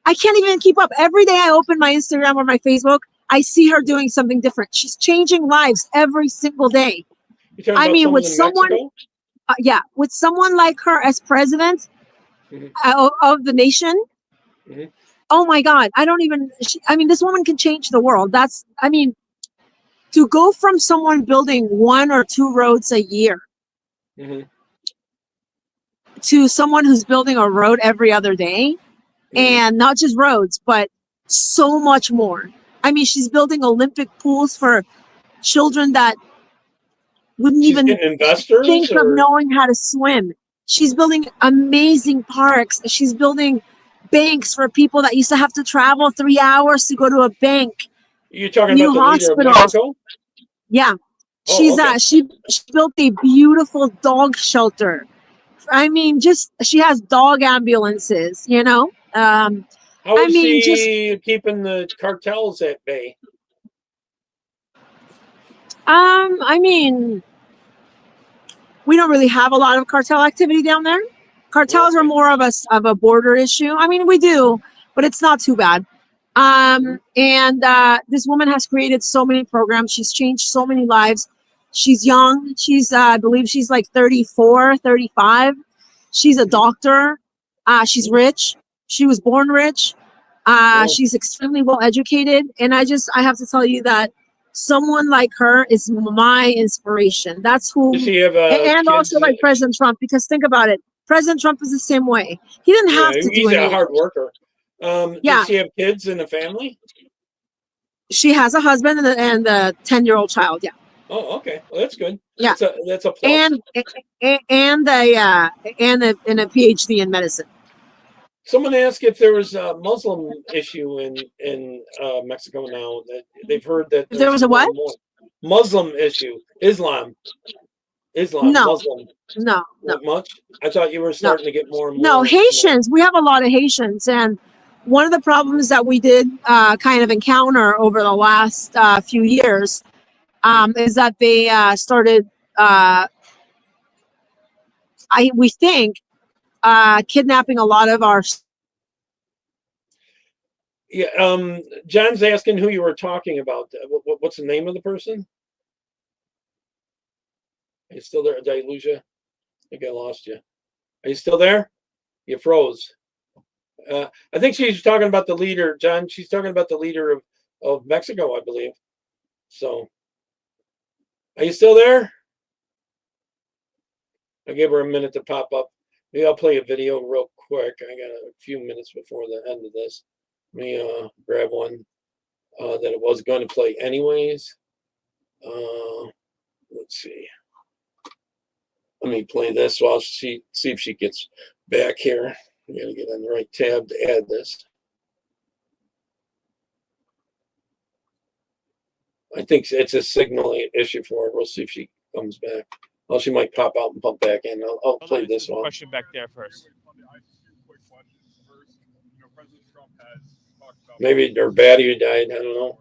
I can't even keep up. Every day I open my Instagram or my Facebook, I see her doing something different. She's changing lives every single day. I mean, with someone, with someone like her as president of the nation, oh my God, this woman can change the world. To go from someone building 1 or 2 roads a year to someone who's building a road every other day, and not just roads, but so much more. I mean, she's building Olympic pools for children that wouldn't even think of knowing how to swim. She's building amazing parks. She's building banks for people that used to have to travel 3 hours to go to a bank. You're talking New about the leader of Mexico? Yeah. Oh, She built a beautiful dog shelter. I mean, she has dog ambulances, How is she keeping the cartels at bay? I mean, we don't really have a lot of cartel activity down there. Cartels are more of a border issue. I mean, we do, but it's not too bad. This woman has created so many programs. She's changed so many lives. She's young. I believe she's like 34, 35. She's a doctor. She's rich. She was born rich. She's extremely well educated. And I have to tell you that someone like her is my inspiration. That's who. Does she have also like President Trump, because think about it. President Trump is the same way. He didn't have to do He's a anything. hard worker. Does she have kids in a family? She has a husband and a 10-year-old child. Yeah. Oh, okay. Well, that's good. Yeah. That's a plus. And a PhD in medicine. Someone asked if there was a Muslim issue in Mexico now. That they've heard that If there was a what? Muslim issue. Islam, No. Muslim. No. Not much. I thought you were starting to get more and more. No, Haitians. We have a lot of Haitians, and one of the problems that we did kind of encounter over the last few years is that they started, we think, kidnapping a lot of our. Yeah. John's asking who you were talking about. What's the name of the person? Are you still there? Did I lose you? I think I lost you. Are you still there? You froze. I think she's talking about the leader, John. She's talking about the leader of Mexico, I believe. So, are you still there? I gave her a minute to pop up. Maybe I'll play a video real quick. I got a few minutes before the end of this. Let me grab one that I was going to play anyways. Let's see. Let me play this while see if she gets back here. I gotta get on the right tab to add this. I think it's a signal issue for her. We'll see if she comes back. Well, she might pop out and pump back in. I'll play this one. Question back there first. Maybe their battery died. I don't know.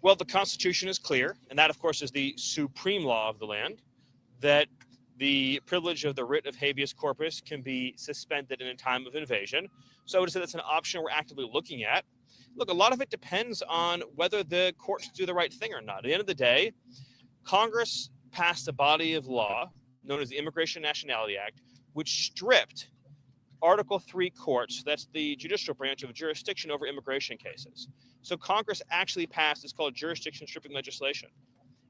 Well, the Constitution is clear, and that, of course, is the supreme law of the land, that the privilege of the writ of habeas corpus can be suspended in a time of invasion. So I would say that's an option we're actively looking at. Look, a lot of it depends on whether the courts do the right thing or not. At the end of the day, Congress passed a body of law known as the Immigration and Nationality Act, which stripped Article 3 courts, that's the judicial branch, of jurisdiction over immigration cases. So Congress actually passed, it's called jurisdiction stripping legislation.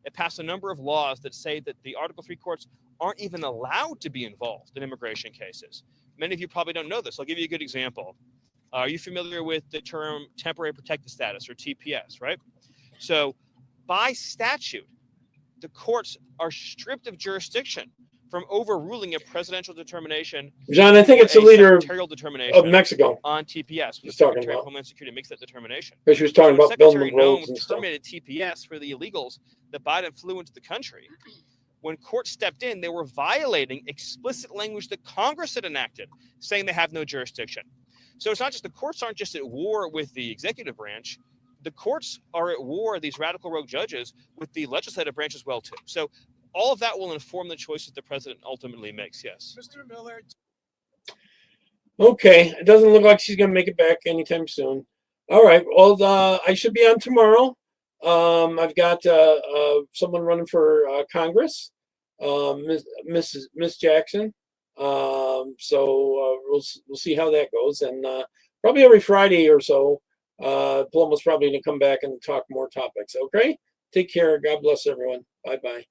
It passed a number of laws that say that the Article 3 courts aren't even allowed to be involved in immigration cases. Many of you probably don't know this. I'll give you a good example. Are you familiar with the term temporary protected status, or TPS, right? So by statute, the courts are stripped of jurisdiction from overruling a presidential determination. John, I think it's the leader of Mexico on TPS. She's The talking Secretary of about. Homeland Security makes that determination. Because she was talking about building Secretary the roads Noem and stuff. terminated TPS for the illegals that Biden flew into the country. When courts stepped in, they were violating explicit language that Congress had enacted, saying they have no jurisdiction. So it's not just the courts aren't just at war with the executive branch. The courts are at war, these radical rogue judges, with the legislative branch as well, too. So all of that will inform the choices the president ultimately makes, yes. Mr. Miller. Okay, it doesn't look like she's going to make it back anytime soon. All right, well, I should be on tomorrow. I've got someone running for Congress, Miss Jackson. So we'll see how that goes, and probably every Friday or so, Paloma's probably going to come back and talk more topics. Okay, take care. God bless everyone. Bye bye.